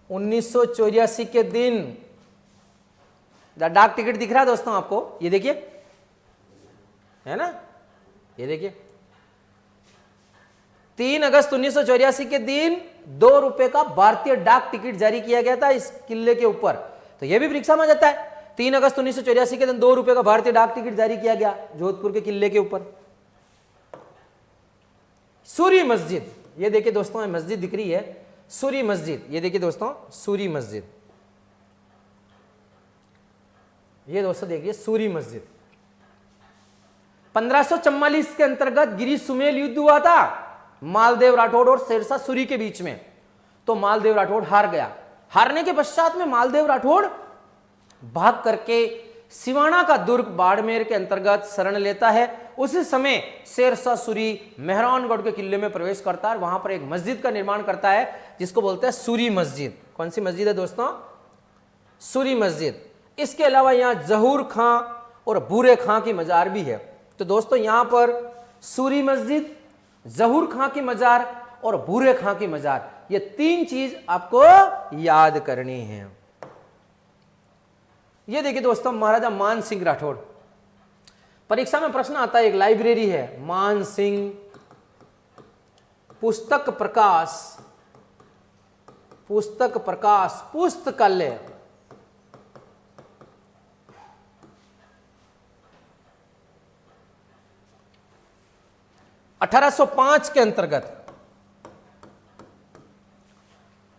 1984 के दिन। डाक टिकट दिख रहा है दोस्तों आपको, ये देखिए, है ना, ये देखिए 3 अगस्त 1984 के दिन 2 रुपए का भारतीय डाक टिकट जारी किया गया था इस किले के ऊपर। तो यह भी परीक्षा में आ जाता है। 3 अगस्त 1984 के दिन 2 रुपए का भारतीय डाक टिकट जारी किया गया जोधपुर के किले के ऊपर। सूरी मस्जिद, ये देखिए दोस्तों, मस्जिद दिख रही है, सूरी मस्जिद। ये देखिए दोस्तों, सूरी मस्जिद, ये दोस्तों देखिए सूरी मस्जिद। 1544 के अंतर्गत गिरी सुमेल युद्ध हुआ था मालदेव राठौड़ और शेरशाह सूरी के बीच में। तो मालदेव राठौड़ हार गया। हारने के पश्चात में मालदेव राठौड़ भाग करके सिवाना का दुर्ग बाड़मेर के अंतर्गत शरण लेता है। उसी समय शेरशाह सूरी मेहरानगढ़ के किले में प्रवेश करता है, वहां पर एक मस्जिद का निर्माण करता है जिसको बोलते हैं सूरी मस्जिद। कौन सी मस्जिद है दोस्तों? सूरी मस्जिद। इसके अलावा यहां जहूर खां और बूरे खां की मजार भी है। तो दोस्तों यहां पर सूरी मस्जिद, जहूर खां की मजार और बूरे खां की मजार, ये 3 चीज आपको याद करनी है। ये देखिए दोस्तों, महाराजा मान सिंह राठौड़। परीक्षा में प्रश्न आता है, एक लाइब्रेरी है मान सिंह पुस्तक प्रकाश, पुस्तक प्रकाश पुस्तकालय। अठारह 1805 के अंतर्गत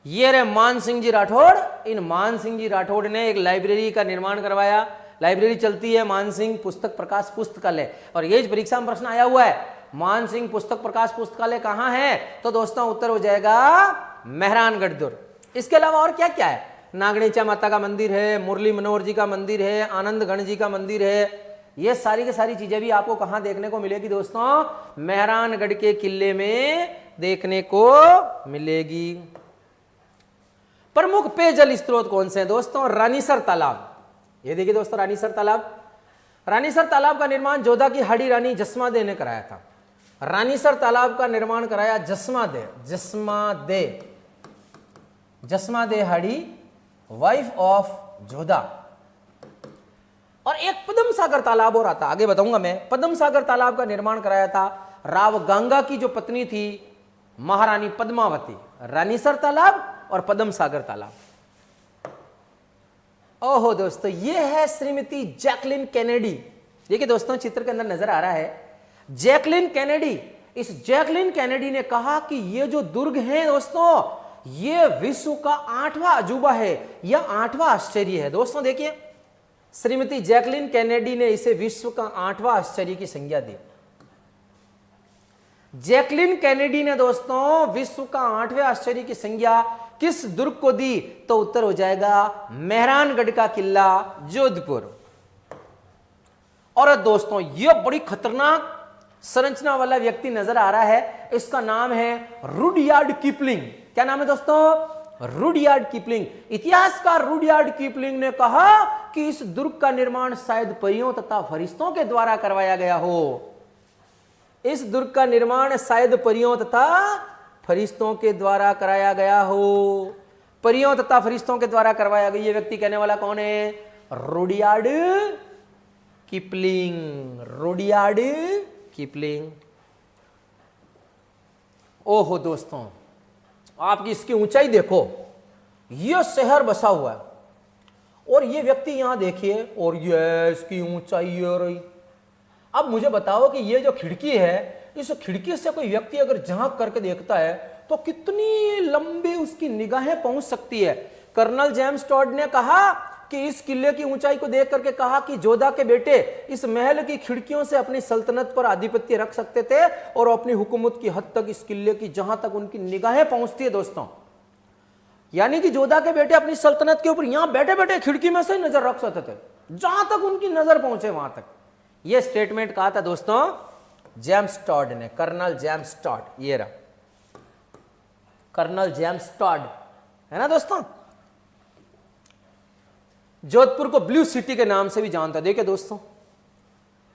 ये रहे मान सिंह जी राठौड़। इन मान सिंह जी राठौड़ ने एक लाइब्रेरी का निर्माण करवाया। लाइब्रेरी चलती है मान सिंह पुस्तक प्रकाश पुस्तकालय। और ये परीक्षा में प्रश्न आया हुआ है, मान सिंह पुस्तक प्रकाश पुस्तकालय कहां है? तो दोस्तों उत्तर हो जाएगा मेहरानगढ़ दुर्ग। इसके अलावा और क्या क्या है? नागणीचा माता का मंदिर है, मुरली मनोहर जी का मंदिर है, आनंद गण जी का मंदिर है। ये सारी की सारी चीजें भी आपको कहां देखने को मिलेगी दोस्तों? मेहरानगढ़ के किले में देखने को मिलेगी। प्रमुख पेयजल स्रोत कौन से हैं दोस्तों? रानीसर तालाब। ये देखिए दोस्तों, रानीसर तालाब। रानीसर तालाब का निर्माण जोधा की हाड़ी रानी जसमादे ने कराया था। रानीसर तालाब का निर्माण कराया जसमादे हाड़ी, वाइफ ऑफ जोधा। और एक पद्म सागर तालाब और आता, आगे बताऊंगा मैं। पद्म सागर तालाब का निर्माण कराया था राव गंगा की जो पत्नी थी महारानी पद्मावती। रानीसर तालाब और पद्म सागर तालाब। ओहो दोस्तों, ये है श्रीमती जैकलिन कैनेडी। देखिए दोस्तों, चित्र के अंदर नजर आ रहा है जैकलिन कैनेडी। इस जैकलिन कैनेडी ने कहा कि ये जो दुर्ग है दोस्तों, ये विश्व का 8वां अजूबा है या 8वां आश्चर्य है। दोस्तों देखिए, श्रीमती जैकलिन कैनेडी ने इसे विश्व का 8वां आश्चर्य की संज्ञा दी। जैकलिन कैनेडी ने दोस्तों विश्व का 8वें आश्चर्य की संज्ञा किस दुर्ग को दी? तो उत्तर हो जाएगा मेहरानगढ़ का किला जोधपुर। और दोस्तों यह बड़ी खतरनाक संरचना वाला व्यक्ति नजर आ रहा है, इसका नाम है रुडयार्ड किपलिंग। क्या नाम है दोस्तों? Rudyard Kipling. इतिहासकार रुडयार्ड किपलिंग ने कहा कि इस दुर्ग का निर्माण शायद परियों तथा फरिश्तों के द्वारा करवाया गया हो। इस दुर्ग का निर्माण शायद परियों तथा फरिश्तों के द्वारा कराया गया हो। परियों तथा फरिश्तों के द्वारा करवाया गया। ये व्यक्ति कहने वाला कौन है? Rudyard Kipling. Rudyard Kipling. ओहो दोस्तों, आपकी इसकी ऊंचाई देखो, यह शहर बसा हुआ है और यह व्यक्ति यहां देखिए, और यह इसकी ऊंचाई हो रही। अब मुझे बताओ कि ये जो खिड़की है, इस खिड़की से कोई व्यक्ति अगर झांक करके देखता है तो कितनी लंबी उसकी निगाहें पहुंच सकती है। कर्नल जेम्स टॉड ने कहा कि इस किले की ऊंचाई को देख करके कहा कि जोधा के बेटे इस महल की खिड़कियों से अपनी सल्तनत पर आधिपत्य रख सकते थे और अपनी हुकूमत की हद तक इस किले की जहां तक उनकी निगाहें पहुंचती है दोस्तों, यानी कि जोधा के बेटे अपनी सल्तनत के ऊपर यहां बैठे बैठे खिड़की में से नजर रख सकते थे, जहां तक उनकी नजर पहुंचे वहां तक। यह स्टेटमेंट कहा था दोस्तों जेम्स टॉड ने, कर्नल जेम्स टॉड। ये रहा कर्नल जेम्स टॉड, है ना दोस्तों। जोधपुर को ब्लू सिटी के नाम से भी जानता है। देखिए दोस्तों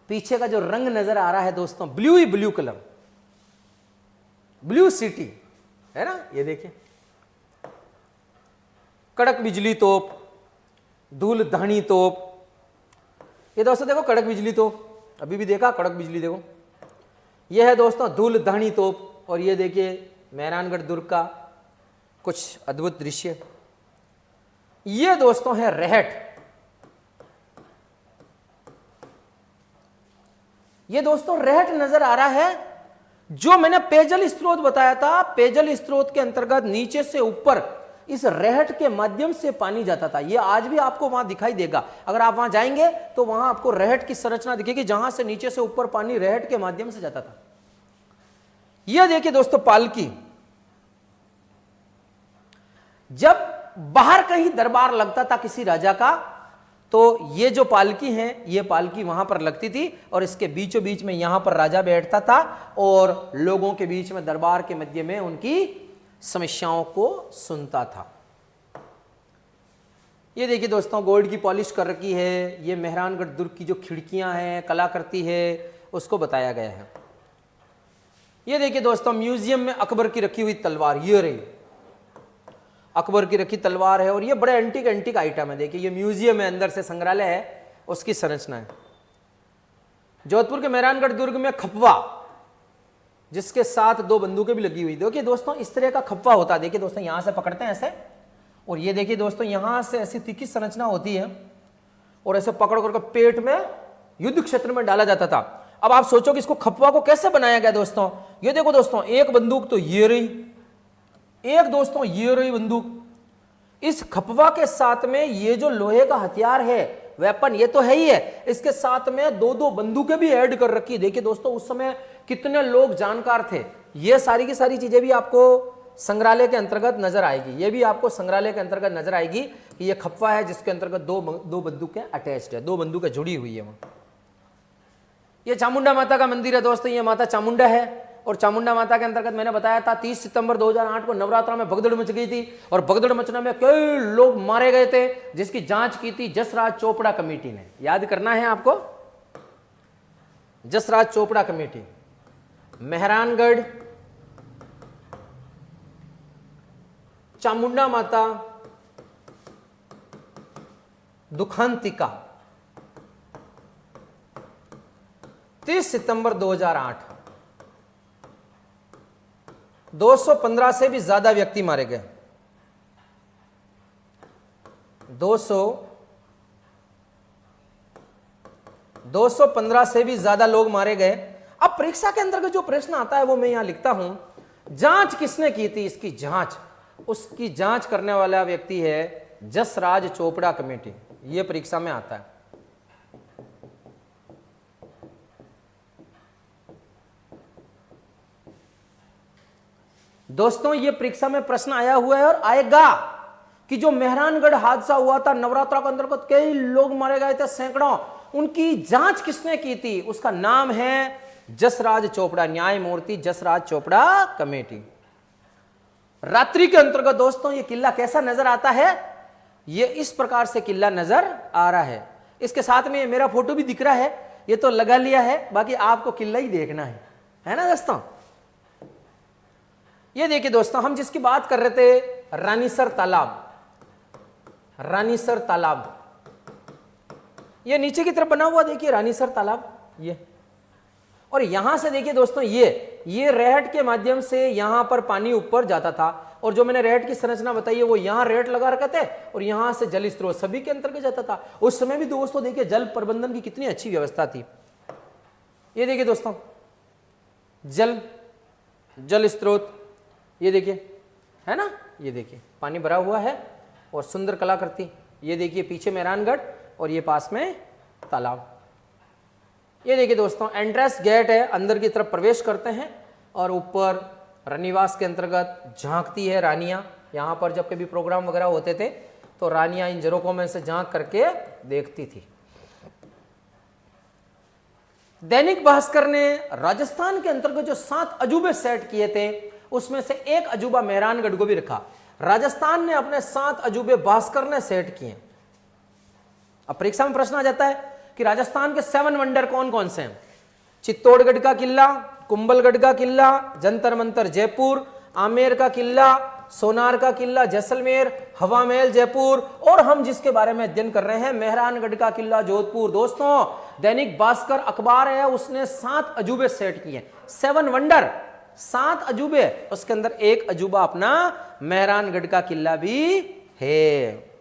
पीछे का जो रंग नजर आ रहा है दोस्तों, ब्लू ही ब्लू कलर, ब्लू सिटी, है ना। ये देखिए कड़क बिजली तोप, धूल धानी तोप। ये दोस्तों देखो कड़क बिजली तोप, अभी भी देखा कड़क बिजली, देखो ये है दोस्तों धूल धानी तोप। और ये देखिए मेहरानगढ़ दुर्ग का कुछ अद्भुत दृश्य। ये दोस्तों है रहट। ये दोस्तों रहट नजर आ रहा है, जो मैंने पेयजल स्रोत बताया था। पेयजल स्रोत के अंतर्गत नीचे से ऊपर इस रहट के माध्यम से पानी जाता था। ये आज भी आपको वहां दिखाई देगा, अगर आप वहां जाएंगे तो वहां आपको रहट की संरचना दिखेगी, जहां से नीचे से ऊपर पानी रहट के माध्यम से जाता था। यह देखिए दोस्तों पालकी, जब बाहर कहीं दरबार लगता था किसी राजा का, तो ये जो पालकी है, ये पालकी वहां पर लगती थी और इसके बीचों बीच में यहां पर राजा बैठता था और लोगों के बीच में दरबार के मध्य में उनकी समस्याओं को सुनता था। ये देखिए दोस्तों गोल्ड की पॉलिश कर रखी है। ये मेहरानगढ़ दुर्ग की जो खिड़कियां हैं, कलाकृति है, उसको बताया गया है। ये देखिए दोस्तों म्यूजियम में अकबर की रखी हुई तलवार, ये रही अकबर की रखी तलवार है और ये बड़े एंटीक आइटम है। देखिए ये म्यूजियम है, अंदर से संग्रहालय है, उसकी संरचना है। जोधपुर के मेहरानगढ़ दुर्ग में खपवा, जिसके साथ 2 बंदूकें भी लगी हुई। देखिए दोस्तों इस तरह का खपवा होता है। देखिए दोस्तों यहां से पकड़ते हैं ऐसे, और ये देखिए दोस्तों यहां से ऐसी तीखी संरचना होती है और ऐसे पकड़ करके पेट में युद्ध क्षेत्र में डाला जाता था। अब आप सोचो कि इसको खपवा को कैसे बनाया गया दोस्तों। ये देखो दोस्तों एक बंदूक तो ये रही, एक दोस्तों ये रही बंदूक। इस खपवा के साथ में ये जो लोहे का हथियार है, वेपन, ये तो है ही है, इसके साथ में 2-2 बंदूकें भी ऐड कर रखी। देखिए दोस्तों उस समय कितने लोग जानकार थे। ये सारी की सारी चीजें भी आपको संग्रहालय के अंतर्गत नजर आएगी। ये भी आपको संग्रहालय के अंतर्गत नजर आएगी कि ये खपवा है जिसके अंतर्गत 2 बंदूकें अटैच्ड है, 2 बंदूकें जुड़ी हुई है वहां। ये चामुंडा माता का मंदिर है दोस्तों। ये माता चामुंडा है और चामुंडा माता के अंतर्गत मैंने बताया था 30 सितंबर 2008 को नवरात्रा में भगदड़ मच गई थी और भगदड़ मचने में कई लोग मारे गए थे, जिसकी जांच की थी जसराज चोपड़ा कमेटी ने। याद करना है आपको, जसराज चोपड़ा कमेटी। मेहरानगढ़ चामुंडा माता दुखांतिका 30 सितंबर 2008। 215 से भी ज्यादा व्यक्ति मारे गए। 215 से भी ज्यादा लोग मारे गए। अब परीक्षा के अंतर्गत जो प्रश्न आता है वो मैं यहां लिखता हूं, जांच किसने की थी इसकी जांच, उसकी जांच करने वाला व्यक्ति है जसराज चोपड़ा कमेटी। यह परीक्षा में आता है। दोस्तों ये परीक्षा में प्रश्न आया हुआ है और आएगा कि जो मेहरानगढ़ हादसा हुआ था, नवरात्रा के अंतर्गत कई लोग मारे गए थे, सैकड़ों, उनकी जांच किसने की थी, उसका नाम है जसराज चोपड़ा, न्यायमूर्ति जसराज चोपड़ा कमेटी। रात्रि के अंतर्गत दोस्तों ये किला कैसा नजर आता है, ये इस प्रकार से किला नजर आ रहा है। इसके साथ में मेरा फोटो भी दिख रहा है, ये तो लगा लिया है, बाकी आपको किला ही देखना है ना दोस्तों। ये देखिए दोस्तों हम जिसकी बात कर रहे थे, रानीसर तालाब, रानीसर तालाब, ये नीचे की तरफ बना हुआ देखिए रानीसर तालाब ये। और यहां से देखिए दोस्तों ये रहट के माध्यम से यहां पर पानी ऊपर जाता था और जो मैंने रहट की संरचना बताई है वो यहां रहट लगा रखे थे और यहां से जल स्रोत सभी के अंतर्गत जाता था। उस समय भी दोस्तों देखिए जल प्रबंधन की कितनी अच्छी व्यवस्था थी। ये देखिए दोस्तों, जल स्रोत, ये देखिए, है ना, ये देखिए पानी भरा हुआ है और सुंदर कलाकृति। ये देखिए पीछे मेहरानगढ़ और ये पास में तालाब। ये देखिए दोस्तों, एंट्रेंस गेट है, अंदर की तरफ प्रवेश करते हैं और ऊपर रानीवास के अंतर्गत झांकती है रानियां। यहाँ पर जब कभी प्रोग्राम वगैरह होते थे तो रानियां इन झरोकों में से झांक करके देखती थी। दैनिक भास्कर ने राजस्थान के अंतर्गत जो 7 अजूबे सेट किए थे उसमें से एक अजूबा मेहरानगढ़ को भी रखा। राजस्थान ने अपने 7 अजूबे भास्कर ने सेट किए। अब परीक्षा में प्रश्न आ जाता है कि राजस्थान के 7 वंडर कौन कौन से हैं? चित्तौड़गढ़ का किला, कुंभलगढ़ का किला, जंतर मंतर जयपुर, आमेर का किला, सोनार का किला जैसलमेर, हवा महल जयपुर, और हम जिसके बारे में अध्ययन कर रहे हैं मेहरानगढ़ का किला जोधपुर। दोस्तों, दैनिक भास्कर अखबार है, उसने 7 अजूबे सेट किए, 7 वंडर, 7 अजूबे, उसके अंदर एक अजूबा अपना मेहरानगढ़ का किला भी है।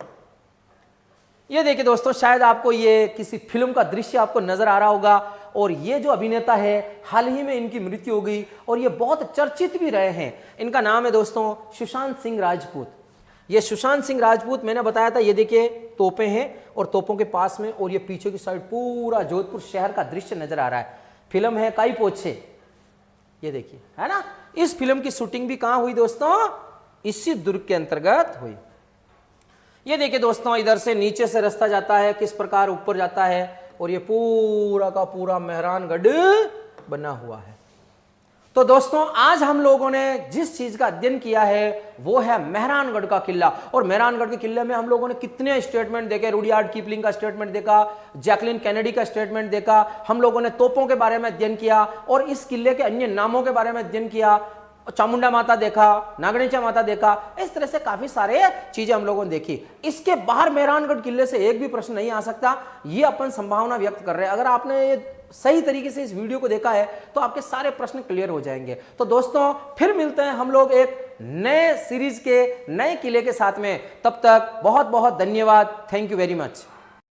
ये देखिए दोस्तों, शायद आपको ये किसी फिल्म का दृश्य आपको नजर आ रहा होगा, और ये जो अभिनेता है हाल ही में इनकी मृत्यु हो गई और ये बहुत चर्चित भी रहे हैं। इनका नाम है दोस्तों सुशांत सिंह राजपूत। ये सुशांत सिंह राजपूत, मैंने बताया था, ये देखिए तोपें हैं और तोपों के पास में, और ये पीछे की साइड पूरा जोधपुर शहर का दृश्य नजर आ रहा है। फिल्म है काई पोछे, ये देखिए, है ना। इस फिल्म की शूटिंग भी कहां हुई दोस्तों? इसी दुर्ग के अंतर्गत हुई। ये देखिए दोस्तों, इधर से नीचे से रास्ता जाता है, किस प्रकार ऊपर जाता है, और ये पूरा का पूरा मेहरानगढ़ बना हुआ है। तो दोस्तों, आज हम लोगों ने जिस चीज का अध्ययन किया है वो है मेहरानगढ़ का किला। और मेहरानगढ़ के किले में हम लोगों ने कितने स्टेटमेंट देखे, रुडयार्ड किपलिंग का स्टेटमेंट देखा, जैकलिन कैनेडी का स्टेटमेंट देखा, हम लोगों ने तोपों के बारे में अध्ययन किया और इस किले के अन्य नामों के बारे में अध्ययन किया, चामुंडा माता देखा, नागणेचा माता देखा, इस तरह से काफी सारे चीजें हम लोगों ने देखी। इसके बाहर मेहरानगढ़ किले से एक भी प्रश्न नहीं आ सकता, ये अपन संभावना व्यक्त कर रहे हैं। अगर आपने ये सही तरीके से इस वीडियो को देखा है तो आपके सारे प्रश्न क्लियर हो जाएंगे। तो दोस्तों, फिर मिलते हैं हम लोग एक नए सीरीज के नए किले के साथ में। तब तक बहुत बहुत धन्यवाद। Thank you very much.